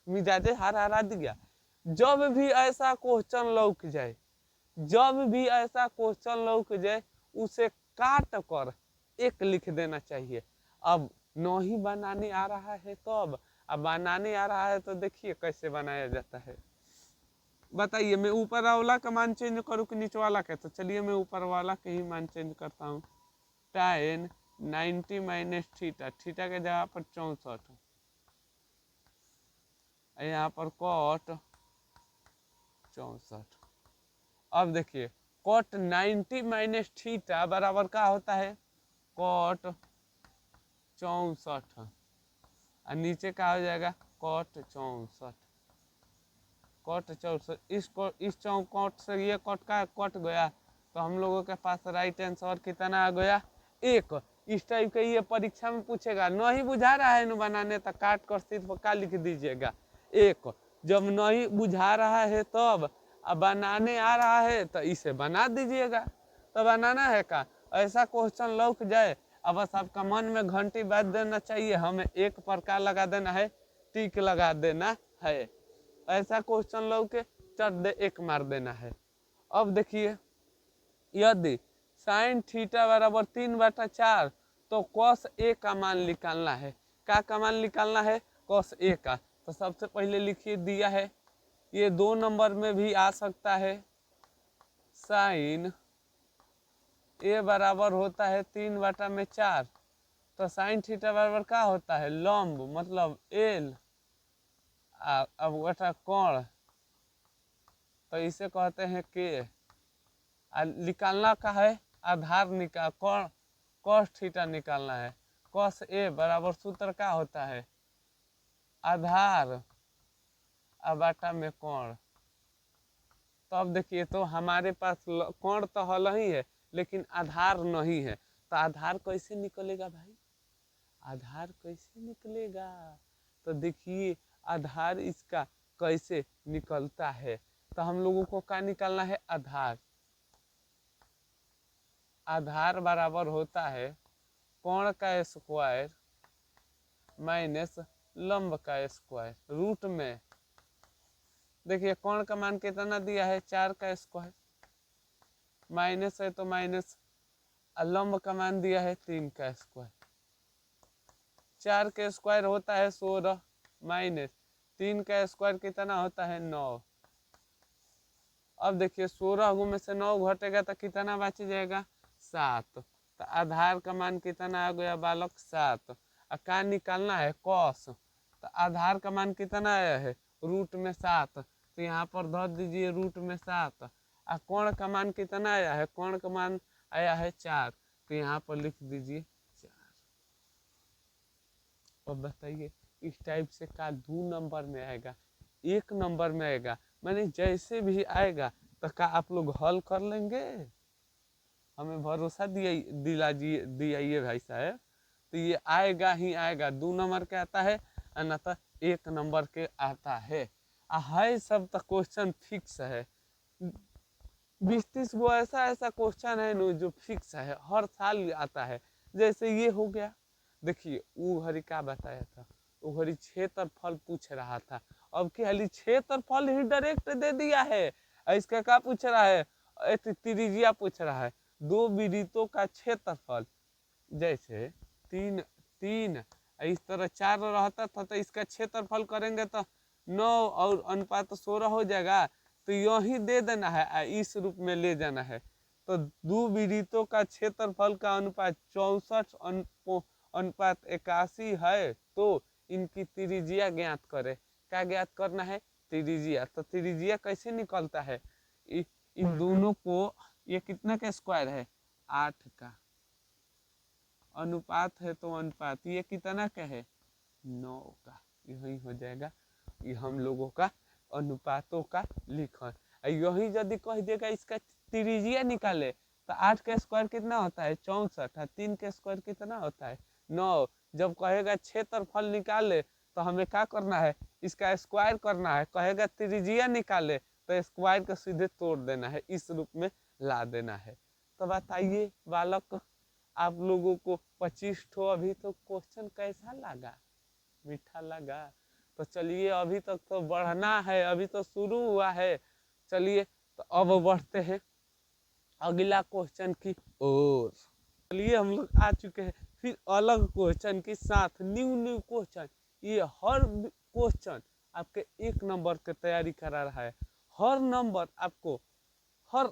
मिजाजे हरा दिया, जब भी ऐसा क्वेश्चन लौक जाए, जब भी ऐसा क्वेश्चन लौक जाए उसे काट कर एक लिख देना चाहिए। अब नहीं बनाने आ रहा है तो अब बनाने आ रहा है तो देखिए कैसे बनाया जाता है। बताइए मैं ऊपर वाला का मान चेंज करूँ कि नीचे वाला का, तो चलिए मैं ऊपर वाला के ही मान चेंज करता हूँ। tan 90 माइनस थीटा, थीटा के जगह पर 64, यहाँ पर कॉट 64। अब देखिए कॉट 90 माइनस थीटा बराबर क्या होता है कॉट 64, और नीचे क्या हो जाएगा कॉट 64, कॉट 64। इस चौकॉट से ये कॉट का कट गया तो हम लोगों के पास राइट आंसर कितना आ गया 1। इस टाइप के ये परीक्षा में पूछेगा, नहीं बुझा रहा है न बनाने तो काट कर सिर्फ क्या लिख दीजिएगा 1। जब नहीं बुझा रहा है तब, अब बनाने आ रहा है तो इसे बना दीजिएगा। तो बनाना है का, ऐसा क्वेश्चन लौक जाए अब बस आपका मन में घंटी बाज देना चाहिए, हमें एक प्रकार लगा देना है, टिक लगा देना है। ऐसा क्वेश्चन लौके चट दे एक मार देना है। अब देखिए, यदि साइन थीटा बराबर 3/4 तो कॉस ए का मान निकालना है। का मान निकालना है? कॉस ए का। तो सबसे पहले लिखिए, दिया है, ये 2 नंबर में भी आ सकता है। साइन ए बराबर होता है 3/4, तो साइन थीटा बराबर क्या होता है? लंब मतलब एल, अब बटा कोण, तो इसे कहते हैं के। निकालना का है आधार, निकाल कोण कॉस थीटा निकालना है। कॉस ए बराबर सूत्र क्या होता है? आधार बटा में कोण। तो अब देखिए, तो हमारे पास कोण तो हल ही है लेकिन आधार नहीं है, तो आधार कैसे निकलेगा भाई? आधार कैसे निकलेगा? तो देखिए आधार इसका कैसे निकलता है। तो हम लोगों को क्या निकालना है? आधार। आधार बराबर होता है कोण का स्क्वायर माइनस लंब का स्क्वायर, रूट में। देखिए कोण का मान कितना दिया है? 4 का स्क्वायर, माइनस है तो माइनस, लंब का मान दिया है 3 का स्क्वायर। 4 का स्क्वायर होता है 16, माइनस 3 का स्क्वायर कितना होता है? 9। अब देखिए 16 में से 9 घटेगा तो कितना बच जाएगा? 7। तो आधार का मान कितना आ गया बालक? 7। का निकालना है? कॉस। तो आधार का मान कितना आया है? रूट में 7, तो यहाँ पर धर दीजिए रूट में 7। कोण का मान कितना आया है? कोण का मान आया है 4, तो यहाँ पर लिख दीजिए 4। अब बताइए इस टाइप से का 2 नंबर में आएगा, 1 नंबर में आएगा, मैंने जैसे भी आएगा तो का आप लोग हल कर लेंगे? हमें भरोसा दिलाइए भाई साहब। तो ये आएगा ही आएगा, 2 नंबर के आता है ना, तो 1 नंबर के आता है। है सब तो क्वेश्चन फिक्स है। 20-30 गो ऐसा क्वेश्चन है नो जो फिक्स है, हर साल आता है। जैसे ये हो गया, देखिए वो घड़ी क्या बताया था, वो घड़ी क्षेत्रफल पूछ रहा था, अब की हाली क्षेत्रफल ही डायरेक्ट दे दिया है। इसका क्या पूछ रहा है? त्रिज्या पूछ रहा है, 2 वृत्तों का क्षेत्रफल। जैसे 3 3 इस तरह 4 रहता था तो इसका क्षेत्रफल करेंगे तो 9 और अनुपात 16 हो जाएगा। तो यही दे देना है, इस रूप में ले जाना है। तो 2 वृत्तों का क्षेत्रफल का अनुपात 64 अनुपात 81 है, तो इनकी त्रिज्या ज्ञात करे। क्या ज्ञात करना है? त्रिज्या। तो त्रिज्या कैसे निकलता है? इन दोनों को, ये कितना का स्क्वायर है? 8 का। अनुपात है तो अनुपात ये कितना का है? 9 का। यही हो जाएगा, ये हम लोगों का अनुपातों का लिखन। यही यदि कह देगा इसका त्रिज्या निकाले तो 8 का स्क्वायर कितना होता है? 64। 3 का स्क्वायर कितना होता है? 9। जब कहेगा क्षेत्रफल निकाले तो हमें क्या करना है? इसका स्क्वायर करना है। कहेगा त्रिज्या निकाले तो स्क्वायर को सीधे तोड़ देना है, इस रूप में ला देना है। तो बताइए बालक, आप लोगों को 25 ठो अभी तो क्वेश्चन कैसा लगा? मीठा लगा? तो चलिए अभी तक तो बढ़ना है, अभी तो शुरू हुआ है। चलिए तो अब बढ़ते हैं अगला क्वेश्चन की ओर। चलिए हम लोग आ चुके हैं फिर अलग क्वेश्चन के साथ, न्यू क्वेश्चन। ये हर क्वेश्चन आपके 1 नंबर की तैयारी करा रहा है। हर नंबर आपको हर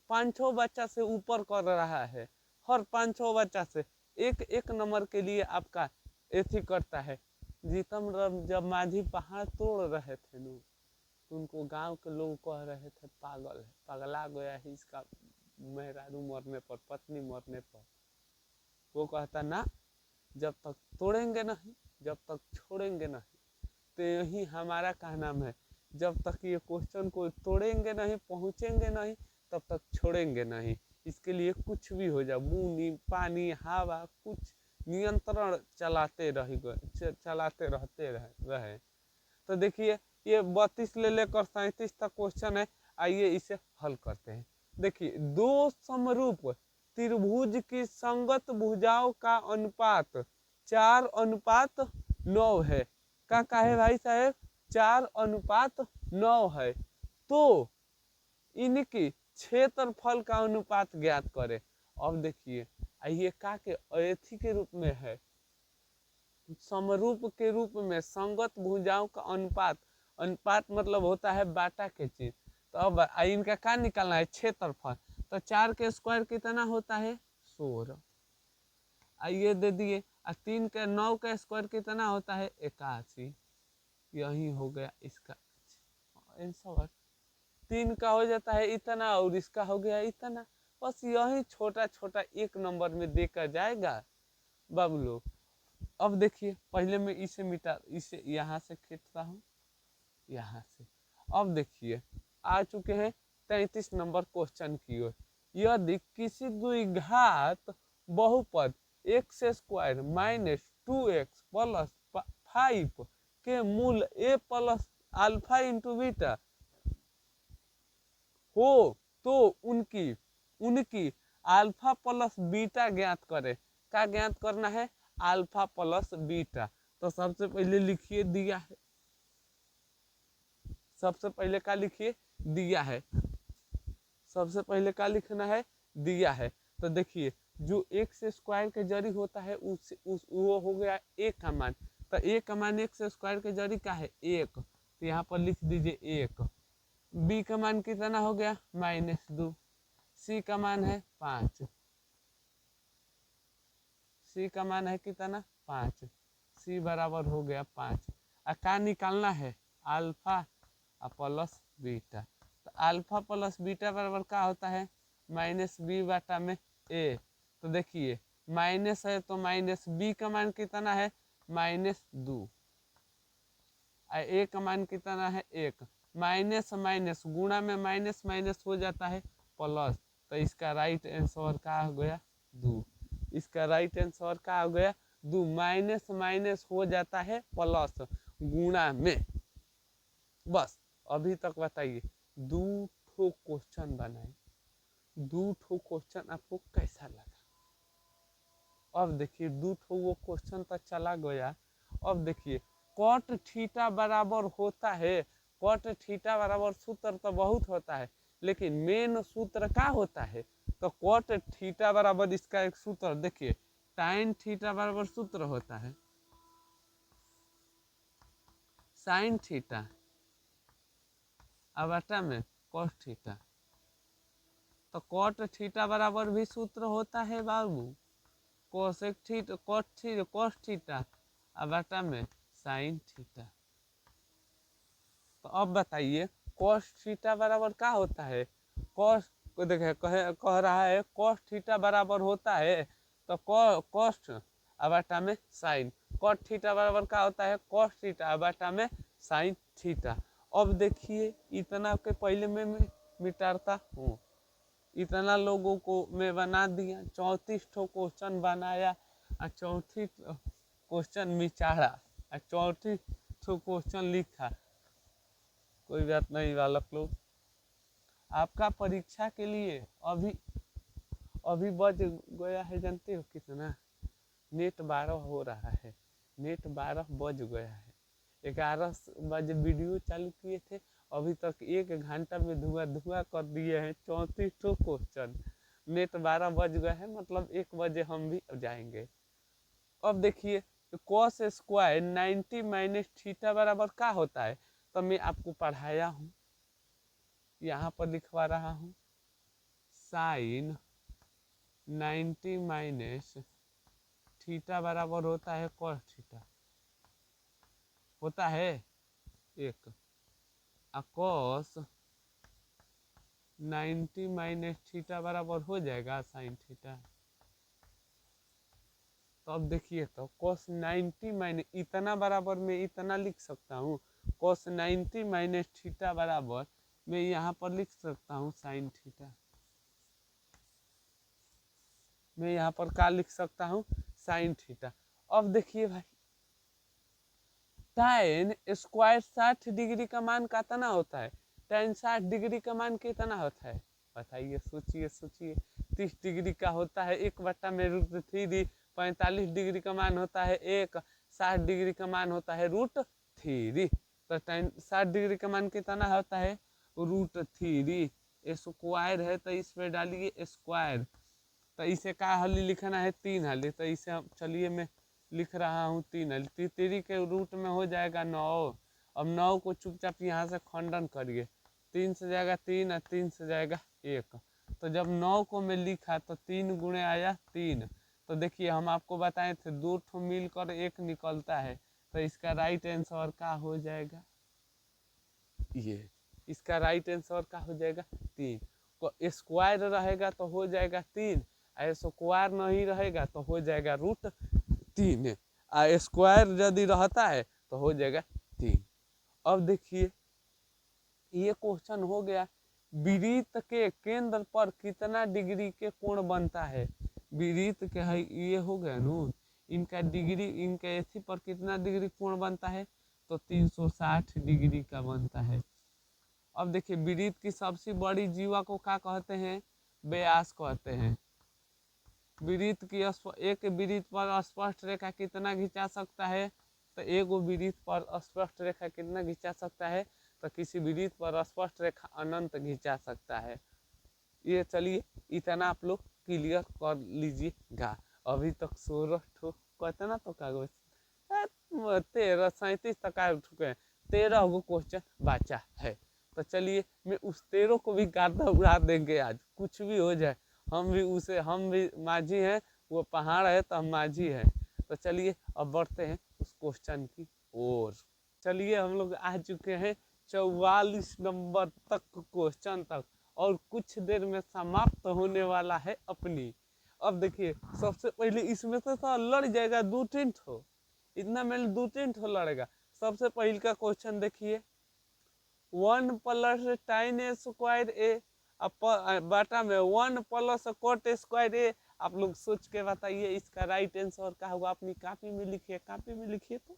5-6 बच्चा से ऊपर कर रहा है। हर 5-6 बच्चा से एक नंबर के लिए आपका एथी करता है। जीतम राम जब माझी पहाड़ तोड़ रहे थे नु, तो उनको गांव के लोग कह रहे थे पागल है, पगला गया है इसका मेहरारू मरने पर, पत्नी मरने पर। वो कहता ना, जब तक तोड़ेंगे नहीं, जब तक छोड़ेंगे नहीं। तो यही हमारा कहना है, जब तक ये क्वेश्चन को तोड़ेंगे नहीं, पहुंचेंगे नहीं, तब तक छोड़ेंगे नहीं। इसके लिए कुछ भी हो जाए, बूंदी पानी हवा कुछ नियंत्रण चलाते रहते रहे। तो देखिए ये 32 से लेकर 37 तक क्वेश्चन है। आइए इसे हल करते हैं। देखिए, दो समरूप त्रिभुज की संगत भुजाओं का अनुपात 4:9 है। का है भाई साहब? 4:9 है। तो इनकी क्षेत्रफल का अनुपात ज्ञात करें। अब देखिए, ये का के अयथी के रूप में है, समरूप के रूप में संगत भुजाओं का अनुपात। अनुपात मतलब होता है बाटा के चीज। तो अब इनका क्या निकालना है? क्षेत्रफल। तो 4 के स्क्वायर कितना होता है? 16। आइए दे दिए। 3 के 9 का स्क्वायर कितना होता है? 81। यही हो गया इसका आंसर। 3 का हो जाता है इतना और इसका हो गया इतना। बस यही छोटा छोटा एक नंबर में देकर जाएगा बाबू लोग। अब देखिए, पहले मैं इसे मिटा, इसे यहाँ से खींचता हूँ, यहाँ से। अब देखिए, आ चुके हैं 33 नंबर क्वेश्चन की ओर। यदि किसी द्विघात बहुपद x square minus 2x plus 5 के मूल a plus alpha into beta हो तो उनकी उनकी अल्फा प्लस बीटा ज्ञात करें। क्या ज्ञात करना है? Alpha plus beta. तो सबसे पहले लिखिए दिया है, सबसे पहले क्या लिखिए? दिया है। सबसे पहले क्या लिखना है? दिया है। तो देखिए, जो एक्स स्क्वायर के जरी होता है उस वो हो गया एक का मान। तो एक का मान एक्स स्क्वायर के जरी का है 1। तो यहाँ पर लिख दीजिए 1। बी का मान कितना हो गया? -2। सी का मान है 5। सी का मान है कितना? 5। सी बराबर हो गया 5। क्या निकालना है? Alpha plus beta. तो अल्फा प्लस बीटा बराबर क्या होता है? -b बटा में a। तो देखिए, माइनस है तो माइनस, b का मान कितना है? -2। a का मान कितना है? 1। माइनस माइनस गुणा में माइनस माइनस हो जाता है प्लस। तो इसका राइट आंसर क्या हो गया? 2। इसका राइट आंसर क्या हो गया? 2। माइनस माइनस हो जाता है प्लस गुणा में। बस अभी तक बताइए, 2 ठो क्वेश्चन बनाए। 2 ठो क्वेश्चन आपको कैसा लगा? अब देखिए, 2 ठो वो क्वेश्चन तो चला गया। अब देखिए, कॉट थीटा बराबर होता है। कॉट थीटा बराबर सूत्र तो बहुत होता है, लेकिन मेन सूत्र क्या होता है? तो कॉट थीटा बराबर इसका एक सूत्र देखिए, टाइन थीटा बराबर सूत्र होता है साइन थीटा बटा में कॉस थीटा। तो कॉट थीटा बराबर भी सूत्र होता है बाबू, कोसेक थीटा कॉस थीटा बटा में साइन थीटा। तो अब बताइए, कॉस थीटा बराबर क्या होता है? कॉस को देखे कह रहा है कॉस थीटा बराबर होता है तो कॉस्ट बटा में साइन। कॉट थीटा बराबर क्या होता है? कॉस थीटा बटा में साइन थीटा। अब देखिए, इतना के पहले मैं मिटाता हूँ। इतना लोगों को मैं बना दिया, 34 ठो क्वेश्चन बनाया और 34 क्वेश्चन मिटाड़ा और 34 ठो क्वेश्चन लिखा। कोई बात नहीं बालक लोग, आपका परीक्षा के लिए अभी अभी बज गया है, जानते हो कितना? नेट 12 हो रहा है। नेट 12 बज गया है। 11 बजे वीडियो चालू किए थे, अभी तक 1 घंटा में धुआं कर दिए हैं 34 ठो क्वेश्चन। नेट 12 बज गए हैं, मतलब 1 बजे हम भी जाएंगे। अब देखिए, कॉस स्क्वायर 90 माइनस थीटा बराबर क्या होता है? तो मैं आपको पढ़ाया हूँ, यहाँ पर लिखवा रहा हूँ। साइन 90 माइनस थीटा बराबर होता है कॉस थीटा, होता है 1। कॉस 90 माइनस थीटा बराबर हो जाएगा साइन थीटा। तो अब देखिए, तो कॉस 90 माइनस इतना बराबर में इतना लिख सकता हूँ। कॉस 90 माइनस थीटा बराबर मैं यहाँ पर लिख सकता हूँ साइन थीटा। मैं यहाँ पर क्या लिख सकता हूँ? Sine theta. अब देखिए भाई, tan स्क्वायर 60 डिग्री का मान कितना होता है? tan 60 डिग्री का मान कितना होता है? बताइए, सोचिए सोचिए। 30 डिग्री का होता है 1/√3। 45 डिग्री का मान होता है 1। 60 डिग्री का मान होता है √3। तो tan 60 डिग्री का मान कितना होता है? √3। स्क्वायर है तो इस पे डालिए स्क्वायर। तो इसे क्या हली लिखना है? 3 हली। तो इसे चलिए मैं लिख रहा हूँ 3 हली। 3 के रूट में हो जाएगा 9। अब 9 को चुपचाप यहाँ से खंडन करिए। 3 से जाएगा 3 और 3 से जाएगा 1। तो जब 9 को मैं लिखा तो 3 गुणे आया 3। तो देखिए हम आपको बताए थे 2 ठो मिलकर 1 निकलता है। तो इसका राइट आंसर क्या हो जाएगा? ये इसका राइट आंसर क्या हो जाएगा? 3। स्क्वायर रहेगा तो हो जाएगा 3। स्क्वायर नहीं रहेगा तो हो जाएगा √3। स्क्वायर यदि रहता है तो हो जाएगा 3। अब देखिए ये क्वेश्चन हो गया, वृत्त के केंद्र पर कितना डिग्री के कोण बनता है? वृत्त के है ये हो गया नो, इनका डिग्री, इनका एथी पर कितना डिग्री कोण बनता है? तो 360 डिग्री का बनता है। अब देखिए वृत्त की सबसे बड़ी जीवा को क्या कहते हैं? व्यास कहते हैं। वृत्त की एक वृत्त पर स्पष्ट रेखा कितना खींचा सकता है? तो एगो वृत्त पर स्पष्ट रेखा कितना खींचा सकता है? तो किसी वृत्त पर स्पष्ट रेखा अनंत खींचा सकता है। ये चलिए इतना आप लोग क्लियर कर लीजिएगा। अभी तक 16 ठो कितना तो कागज 13 37 तक आ चुके हैं। 13 गो क्वेश्चन बचा है। तो चलिए मैं उस 13 को भी गादा उड़ा देंगे आज, कुछ भी हो जाए। हम भी माझी हैं, वो पहाड़ है तो हम माझी हैं। तो चलिए अब बढ़ते हैं उस क्वेश्चन की ओर। चलिए हम लोग आ चुके हैं 44 नंबर तक क्वेश्चन तक, और कुछ देर में समाप्त होने वाला है अपनी। अब देखिए सबसे पहले इसमें तो लड़ जाएगा 2-3 ठो, इतना में 2-3 ठो लड़ेगा। सबसे पहले का क्वेश्चन देखिए, 1 + tan स्क्वायर ए बाटा में 1 + cot स्क्वायर ए। आप लोग सोच के बताइए इसका राइट आंसर क्या होगा? अपनी कॉपी में लिखिए, कॉपी में लिखिए तो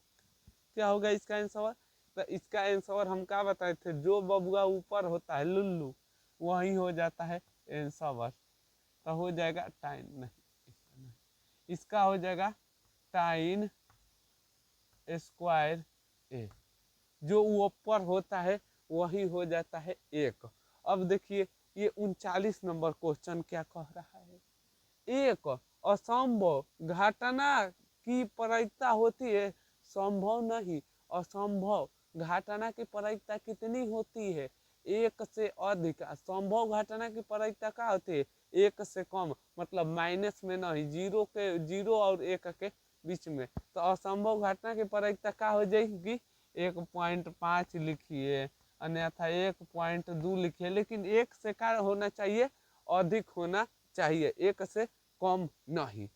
क्या होगा इसका आंसर? तो इसका आंसर हम क्या बताए थे? जो बबुआ ऊपर होता है लुल्लू, वही हो जाता है आंसर। तो हो जाएगा टाइन, नहीं इसका हो जाएगा टाइन स्क्वायर ए। जो ऊपर होता है वही हो जाता है 1। अब देखिए ये 39 नंबर क्वेश्चन क्या कह रहा है? एक असंभव घटना की प्रायिकता होती है, संभव नहीं असंभव घटना की प्रायिकता कितनी होती है? 1 से अधिक। संभव घटना की प्रायिकता क्या होती है? 1 से कम, मतलब माइनस में नहीं, 0 और 1 के बीच में। तो असंभव घटना की प्रायिकता क्या हो जाएगी? 1.5 लिखिए, अन्यथा 1.2 लिखिए। लेकिन 1 से क्या होना चाहिए? अधिक होना चाहिए, 1 से कम नहीं।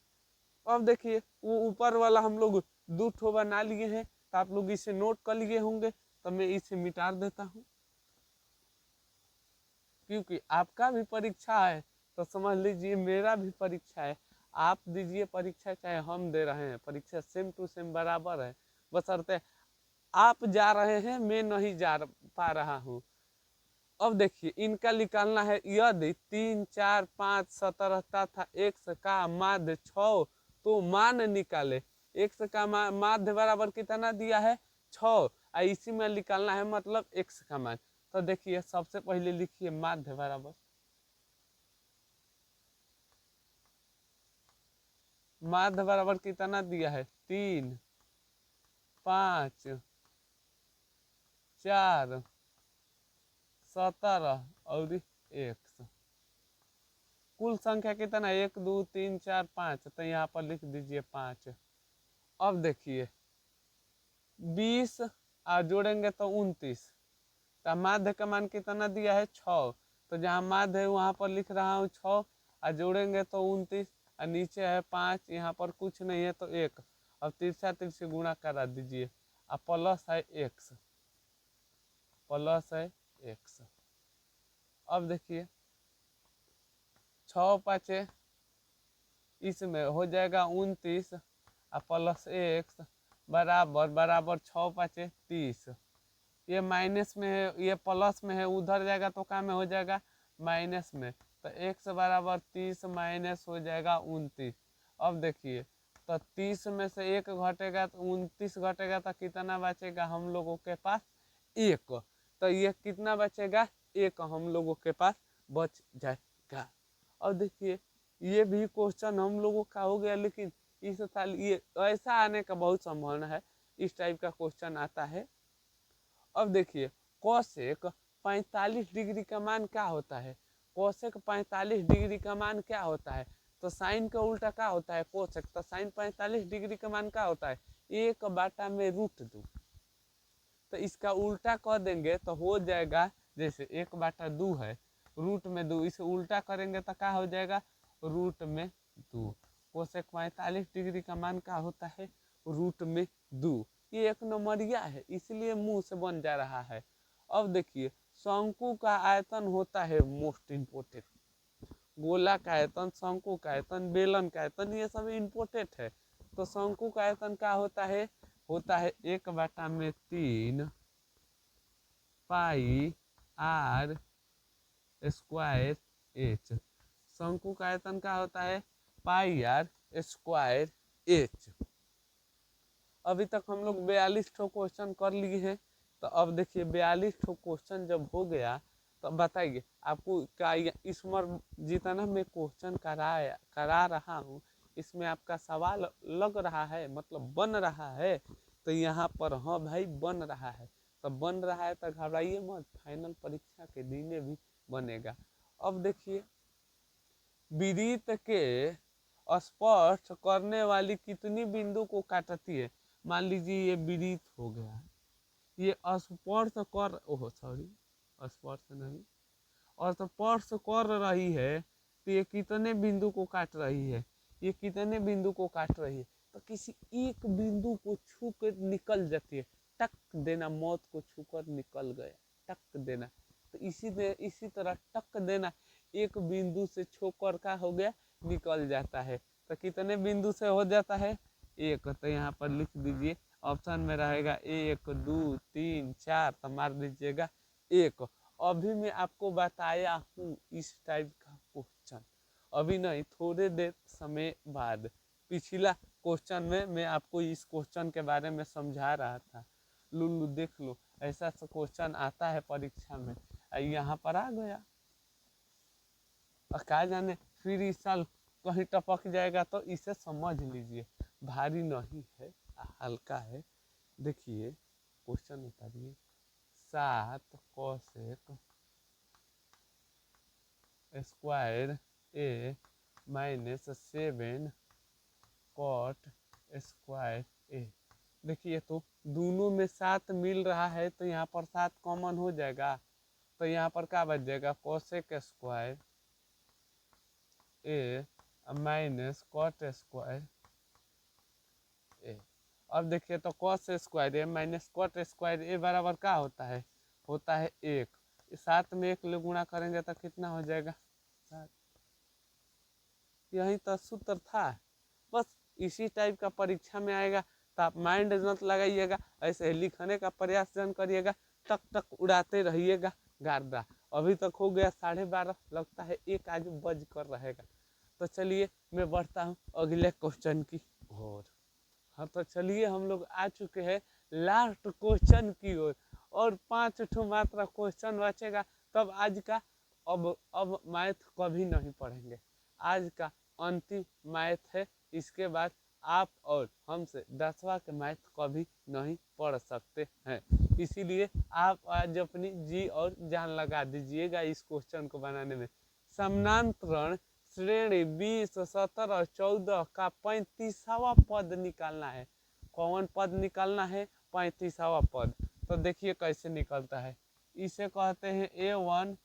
अब देखिए वो ऊपर वाला हम लोग 2 ठो बना लिए हैं, तो आप लोग इसे नोट कर लिए होंगे। तो मैं इसे मिटा देता हूँ, क्योंकि आपका भी परीक्षा है तो समझ लीजिए मेरा भी परीक्षा है। आप दीजिए परीक्षा चाहे हम दे रहे हैं, परीक्षा सेम टू सेम बराबर है। बशर्ते आप जा रहे हैं, मैं नहीं जा पा रहा हूँ। अब देखिए इनका निकालना है, यदि 3, 4, 5, 17 तथा x का माध्य 6, तो मान निकाले। x का माध्य बराबर कितना दिया है? 6। इसी में निकालना है मतलब x का मान। तो देखिए सबसे पहले लिखिए माध्य बराबर, माध्य बराबर कितना दिया है? 3, 5, 4, 17 और x। कुल संख्या कितना? 1, 2, 3, 4, 5। तो यहाँ पर लिख दीजिए 5। अब देखिए 20 जोड़ेंगे तो 29। तो माध्य का मान कितना दिया है? 6। तो जहाँ माध्य है वहाँ पर लिख रहा हूँ 6, और जोड़ेंगे तो 29, और नीचे है 5, यहाँ पर कुछ नहीं है तो 1। अब तिरछा तिरछे गुणा करा दीजिए, और प्लस है x, प्लस है x। अब देखिए 6 5 इसमें हो जाएगा 29, और प्लस x, बराबर बराबर 6×5 = 30। ये माइनस में है, ये प्लस में है, उधर जाएगा तो क्या में हो जाएगा, माइनस में। तो x बराबर 30 माइनस हो जाएगा 29। अब देखिए, तो 30 में से 1 घटेगा तो 29 घटेगा तो कितना बचेगा हम लोगों के पास, 1। तो ये कितना बचेगा, 1 हम लोगों के पास बच जाएगा। अब देखिए, ये भी क्वेश्चन हम लोगों का हो गया, लेकिन इस साल ये ऐसा आने का बहुत संभावना है, इस टाइप का क्वेश्चन आता है। अब देखिए, कोसेक 45 डिग्री का मान क्या होता है, कोसेक 45 डिग्री का मान क्या होता है, तो साइन का उल्टा क्या होता है, कोसेक। तो साइन 45 डिग्री का मान क्या होता है, 1/√2। तो इसका उल्टा कर देंगे तो हो जाएगा, जैसे 1/2 है, √2, इसे उल्टा करेंगे तो क्या हो जाएगा, √2। कोसेक 45 डिग्री का मान क्या होता है, √2। ये एक नंबरिया है, इसलिए मुंह से बन जा रहा है। अब देखिए, शंकु का आयतन होता है मोस्ट इम्पोर्टेंट। गोला का आयतन, शंकु का आयतन, बेलन का आयतन, ये सब इम्पोर्टेंट है। तो शंकु का आयतन क्या होता है 1/3 πr²h। शंकु का आयतन क्या होता है, πr²h। अभी तक हम लोग 42 ठो क्वेश्चन कर लिए हैं। तो अब देखिए, 42 ठो क्वेश्चन जब हो गया तो बताइए आपको क्या इस मर जितना मैं क्वेश्चन करा रहा हूँ, इसमें आपका सवाल लग रहा है, मतलब बन रहा है। तो यहाँ पर हाँ भाई बन रहा है, तो बन रहा है तो घबराइए मत, फाइनल परीक्षा के दिन भी बनेगा। अब देखिए, वृत्त के स्पर्श करने वाली कितनी बिंदु को काटती है। मान लीजिए ये वृत्त हो गया, ये स्पर्श कर, ओह सॉरी, स्पर्श नहीं, और स्पर्श कर रही है, तो ये कितने बिंदु को काट रही है, ये कितने बिंदु को काट रही है। तो किसी एक बिंदु को छू कर निकल जाती है, टक देना, मौत को छू कर निकल गया, टक देना। तो इसी तरह टक देना, एक बिंदु से छोकर का हो गया, निकल जाता है। तो कितने बिंदु से हो जाता है, 1। तो यहाँ पर लिख दीजिए, ऑप्शन में रहेगा 1 2 3 4, तो मार दीजिएगा 1। अभी मैं आपको बताया हूँ इस टाइप का क्वेश्चन, अभी नहीं, थोड़े देर समय बाद। पिछला क्वेश्चन में मैं आपको इस क्वेश्चन के बारे में समझा रहा था। लुल्लू देख लो, ऐसा क्वेश्चन आता है परीक्षा में, यहाँ पर आ गया। क्या जाने फिर इस साल कहीं टपक जाएगा, तो इसे समझ लीजिए, भारी नहीं है, हल्का है। देखिए क्वेश्चन उतारिए, 7 कोसेक स्क्वायर ए माइनस 7 कॉट स्क्वायर ए। देखिए, तो दोनों में 7 मिल रहा है, तो यहाँ पर 7 कॉमन हो जाएगा, तो यहाँ पर क्या बच जाएगा, कोसेक स्क्वायर ए माइनस कॉट स्क्वायर ए। अब देखिए, तो कॉस स्क्वायर ए माइनस कॉट स्क्वायर ए बराबर क्या होता है 1। 7 में 1 ले गुणा करेंगे तो कितना हो जाएगा 7। यही तो सूत्र था, बस इसी टाइप का परीक्षा में आएगा। तो आप माइंड मत लगाइएगा, ऐसे लिखने का प्रयास जन करिएगा, टक टक उड़ाते रहिएगा गार्दा। अभी तक हो गया 12:30, लगता है 1 आज बज कर रहेगा। तो चलिए मैं बढ़ता हूँ अगले क्वेश्चन की ओर। हाँ, तो चलिए हम लोग आ चुके हैं लास्ट क्वेश्चन की ओर, और 5 ठो मात्र क्वेश्चन बचेगा, तब आज का अब मैथ कभी नहीं पढ़ेंगे, आज का अंतिम मैथ है। इसके बाद आप और हमसे 10वां के मैथ कभी नहीं पढ़ सकते हैं। इसीलिए आप आज अपनी जी और जान लगा दीजिएगा इस क्वेश्चन को बनाने में। समानांतरण श्रेणी 20 17 और 14 का 35वां पद निकालना है। कौन पद निकालना है, 35वां पद। तो देखिए कैसे निकलता है, इसे कहते हैं A1,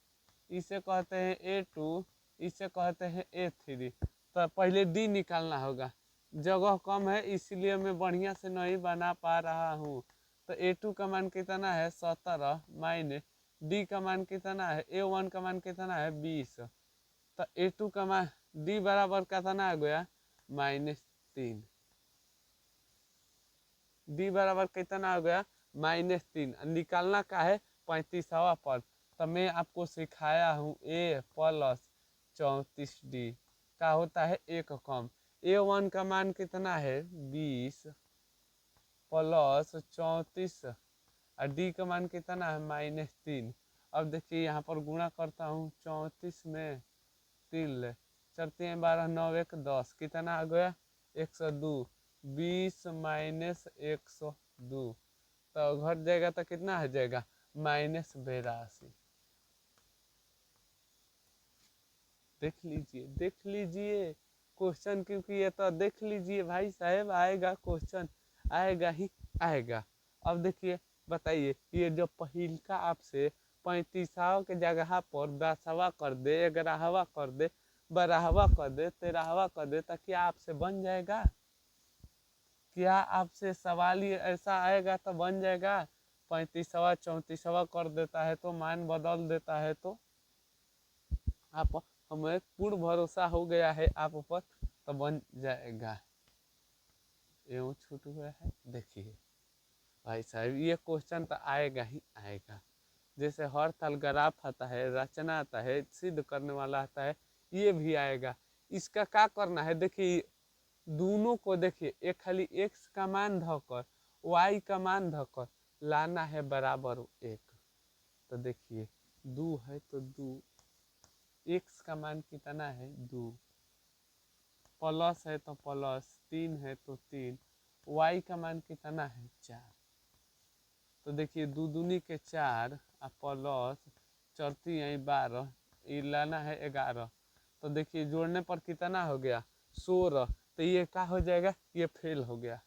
इसे कहते हैं A2, इसे कहते हैं A3। तो पहले D निकालना होगा, जगह कम है इसलिए मैं बढ़िया से नहीं बना पा रहा हूँ। तो A2 का मान कितना है 17, माइनस D का मान कितना है, A1 का मान कितना है 20। तो A2 का मान D बराबर कितना आ गया -3। डी बराबर कितना हो गया -3। निकालना का है 35वां पद। तो मैं आपको सिखाया हूँ a प्लस 34d का होता है एक कम। a1 का मान कितना है 20 प्लस 34 और डी का मान कितना है -3। अब देखिए यहाँ पर गुणा करता हूँ 34 में 3 ले 4 12 9 1 10 कितना आ गया 102। 20 माइनस 102 तो घट जाएगा तो कितना हो जाएगा -82। देख लीजिए क्वेश्चन, क्योंकि ये तो देख लीजिए भाई साहब, आएगा क्वेश्चन, आएगा ही आएगा। अब देखिए बताइए, ये जो पहिल का आपसे 35वां के जगह पर 10वां कर दे, 11वां कर दे, 12वां कर दे, 13वां कर दे तो क्या आपसे बन जाएगा? क्या आपसे सवाल ये ऐसा आएगा तो बन जाएगा? 35वां 34वां कर देता है तो मान बदल देता है तो आप, हमें पूर्ण भरोसा हो गया है आप पर, तो बन जाएगा। एवं छूट हुआ है। देखिए भाई साहब, ये क्वेश्चन तो आएगा ही आएगा। जैसे हर साल ग्राफ आता है, रचना आता है, सिद्ध करने वाला आता है, ये भी आएगा। इसका क्या करना है? देखिए दोनों को देखिए, एक खाली x का मान धकर y का मान धकर लाना है बराबर 1। तो देखिए 2 है तो 2, x का मान कितना है 2, प्लस है तो प्लस, 3 है तो 3, y का मान कितना है 4। तो देखिए 2 दूनी के 4 और प्लस 4 यही 12, ये लाना है 11। तो देखिए जोड़ने पर कितना हो गया 16। तो ये क्या हो जाएगा? ये फेल हो गया।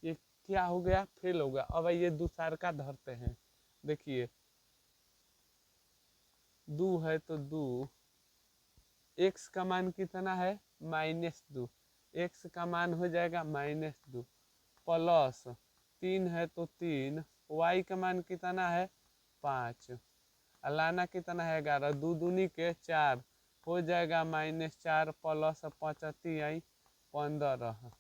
ये क्या हो गया? फेल हो गया। अब ये दूसर का धरते हैं। देखिए 2 है तो 2, x का मान कितना है -2, x का मान हो जाएगा -2, प्लस 3 है तो 3, y का मान कितना है 5, लाना कितना है 11, 2 दूनी के 4 हो जाएगा -4 प्लस 5 15।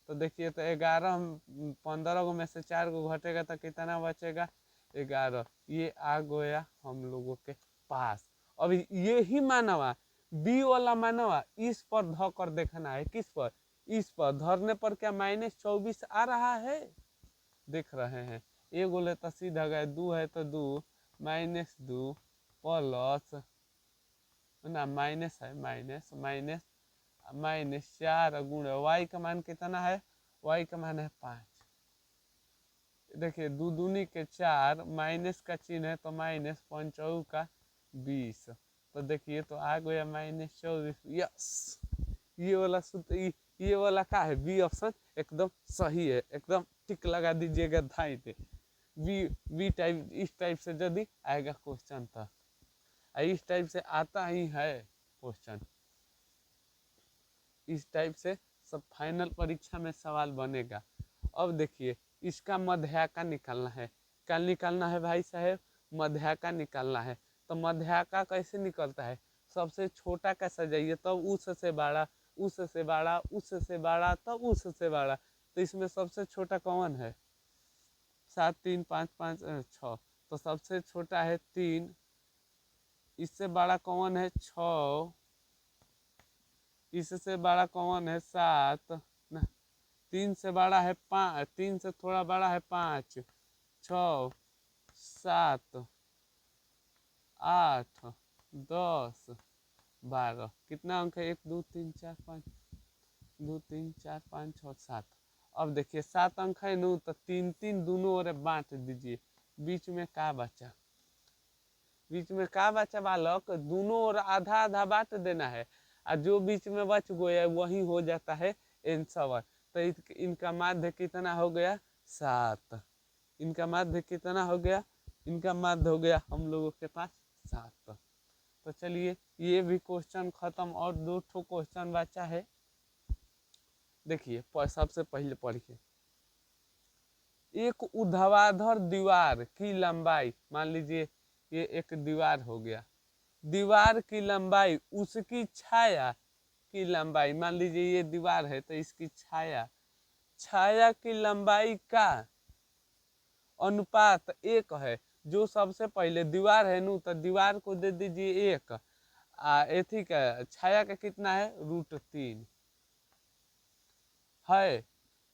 तो देखिए तो 11 15 को में से 4 को घटेगा तो कितना बचेगा 11। ये आ गया हम लोगों के पास। अब ये ही मानवा बी वाला मानवा इस पर ध कर देखना है। किस पर? इस पर धरने पर क्या -24 आ रहा है? देख रहे हैं। ये बोले तो सीधा गए, 2 है तो 2 -2 प्लस ना माइनस है माइनस माइनस -4 गुणे y का मान कितना है? y का मान है 5। देखिए 2 दूनी के 4, माइनस का चिन्ह है तो माइनस, 5 का 20। तो देखिए तो आ गया -24। यस, ये वाला सूत्र, ये वाला क्या है? बी ऑप्शन एकदम सही है। एकदम टिक लगा दीजिएगा धाई पे। बी टाइप, इस टाइप से यदि आएगा क्वेश्चन तो इस टाइप से आता ही है क्वेश्चन। इस टाइप से सब फाइनल परीक्षा में सवाल बनेगा। अब देखिए इसका मध्याका निकालना है। क्या निकालना है भाई साहब? मध्याका निकालना है। तो मध्याका कैसे निकलता है? सबसे छोटा का सजाइए तब उससे बड़ा, उससे बड़ा, उससे बड़ा, तब उससे बड़ा। तो इसमें सबसे छोटा कौन है? 7 3 5 5 6। तो सबसे छोटा है 3। इससे बड़ा कौन है? 6। इससे बड़ा कौन है? 7। 3 से बड़ा है 5, 3 से थोड़ा बड़ा है 5, 6 7 8 10 12। कितना अंक है? 1 2 3 4 5, 2 3 4 5 6 7। अब देखिए 7 अंक है नू, तो 3 3 दोनों ओर बांट दीजिए। बीच में क्या बचा? बीच में क्या बचा बालक? दोनों ओर आधा आधा बांट देना है, और जो बीच में बच गया वही हो जाता है आंसर। तो इनका माध्य कितना हो गया? 7। इनका माध्य कितना हो गया? इनका माध्य हो गया हम लोगों के पास 7। तो चलिए ये भी क्वेश्चन खत्म, और 2 ठो क्वेश्चन बचा है। देखिए सबसे पहले पढ़िए। एक ऊर्ध्वाधर दीवार की लंबाई, मान लीजिए ये एक दीवार हो गया, दीवार की लंबाई उसकी छाया की लंबाई, मान लीजिए ये दीवार है तो इसकी छाया, छाया की लंबाई का अनुपात 1 है। जो सबसे पहले दीवार है नु तो दीवार को दे दीजिए 1, एथी का छाया का कितना है √3 है।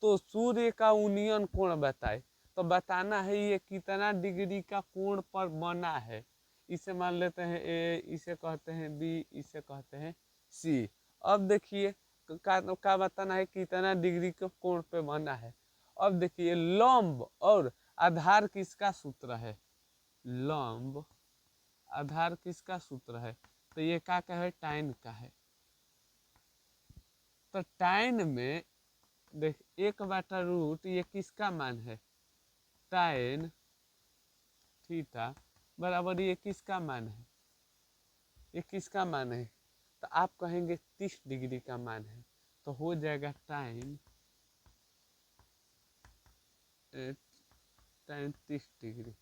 तो सूर्य का उन्नयन कोण बताए, तो बताना है ये कितना डिग्री का कोण पर बना है। इसे मान लेते हैं ए, इसे कहते हैं बी, इसे कहते हैं सी। अब देखिए का बताना है कितना डिग्री के कोण पे बना है। अब देखिए लंब और आधार किसका सूत्र है, लंब आधार किसका सूत्र है, तो ये क्या है टाइन का है। तो टाइन में देख 1/√, ये किसका मान है, टाइन थीटा बराबर ये किसका मान है, ये किसका मान है, तो आप कहेंगे 30 डिग्री का मान है। तो हो जाएगा टाइन 30 डिग्री।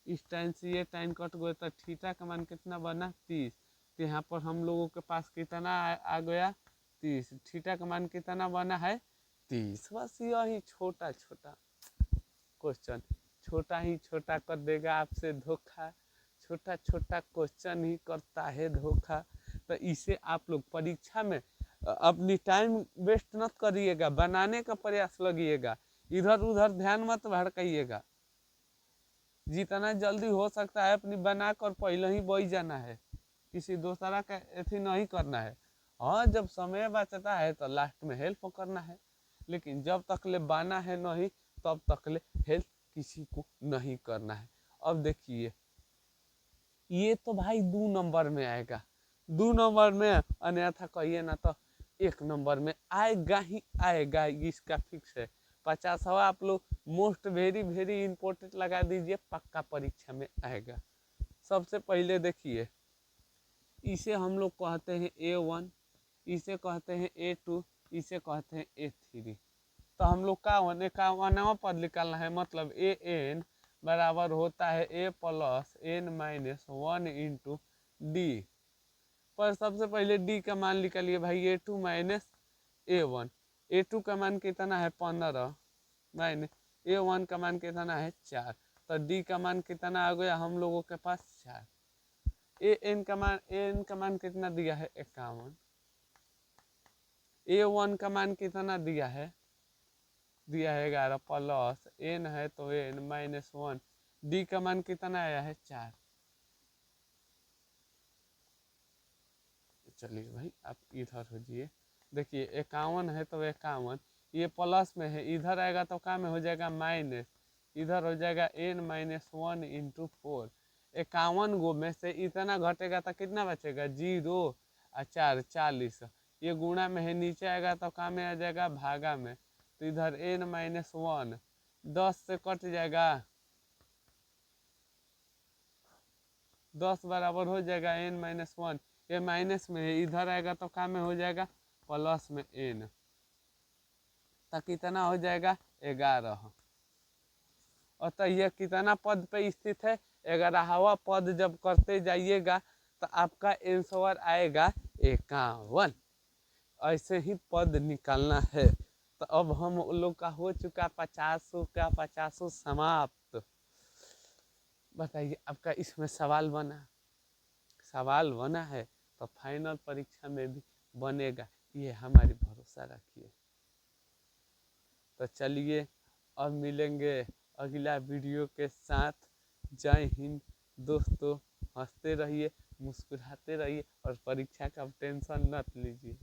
इस टाइम से ये टाइम कट गया तो थीटा का मान कितना बना 30। तो यहाँ पर हम लोगों के पास कितना आ गया 30। थीटा का मान कितना बना है 30। बस यही छोटा छोटा क्वेश्चन, छोटा ही छोटा कर देगा आपसे धोखा, छोटा छोटा क्वेश्चन ही करता है धोखा। तो इसे आप लोग परीक्षा में अपनी टाइम वेस्ट मत करिएगा, बनाने का प्रयास लगिएगा, इधर उधर ध्यान मत भड़काइएगा। जितना जल्दी हो सकता है अपनी बना कर पहले ही बही जाना है, किसी दूसरा का ऐसी नहीं करना है। हाँ जब समय बचता है तो लास्ट में हेल्प करना है, लेकिन जब तक ले बना है नहीं तब तक ले हेल्प किसी को नहीं करना है। अब देखिए ये तो भाई 2 नंबर में आएगा, 2 नंबर में, अन्यथा कहिए ना तो 1 नंबर में आएगा ही आएगा, इसका फिक्स है। 50वां आप लोग मोस्ट वेरी वेरी इंपॉर्टेंट लगा दीजिए, पक्का परीक्षा में आएगा। सबसे पहले देखिए इसे हम लोग कहते हैं A1, इसे कहते हैं A2, इसे कहते हैं A3। तो हम लोग का 51वां पद निकालना है, मतलब AN बराबर होता है A + N - 1 × D। पर सबसे पहले D का मान निकालिए भाई, A2 - A1। A2 का मान कितना है 15 माइनस A1 का मान कितना है 4। तो D का मान कितना आ गया हम लोगों के पास 4। AN का मान कितना दिया है 51। A1 का मान कितना दिया है 11 प्लस N है तो N - 1। D का मान कितना आया है 4। चलिए भाई आप इधर हो जाइए, देखिए 51 है तो 51, ये प्लस में है, इधर आएगा तो क्या में हो जाएगा माइनस, इधर हो जाएगा N - 1 × 4। 51 गो में से इतना घटेगा तो कितना बचेगा 0 और 4 40। ये गुणा में है, नीचे आएगा तो क्या में आ जाएगा भागा में, तो इधर N - 1 10 से कट जाएगा, 10 बराबर हो जाएगा N - 1। ये माइनस में है, इधर आएगा तो क्या में हो जाएगा प्लस में N, तो कितना हो जाएगा 11। और तो यह कितना पद पे स्थित है 11वां पद जब करते जाइएगा तो आपका आंसर आएगा 51। ऐसे ही पद निकालना है। तो अब हम लोग का हो चुका 50 समाप्त। बताइए आपका इसमें सवाल बना, सवाल बना है तो फाइनल परीक्षा में भी बनेगा, ये हमारी भरोसा रखिए। तो चलिए अब मिलेंगे अगला वीडियो के साथ। जय हिंद दोस्तों, हंसते रहिए, मुस्कुराते रहिए और परीक्षा का टेंशन मत लीजिए।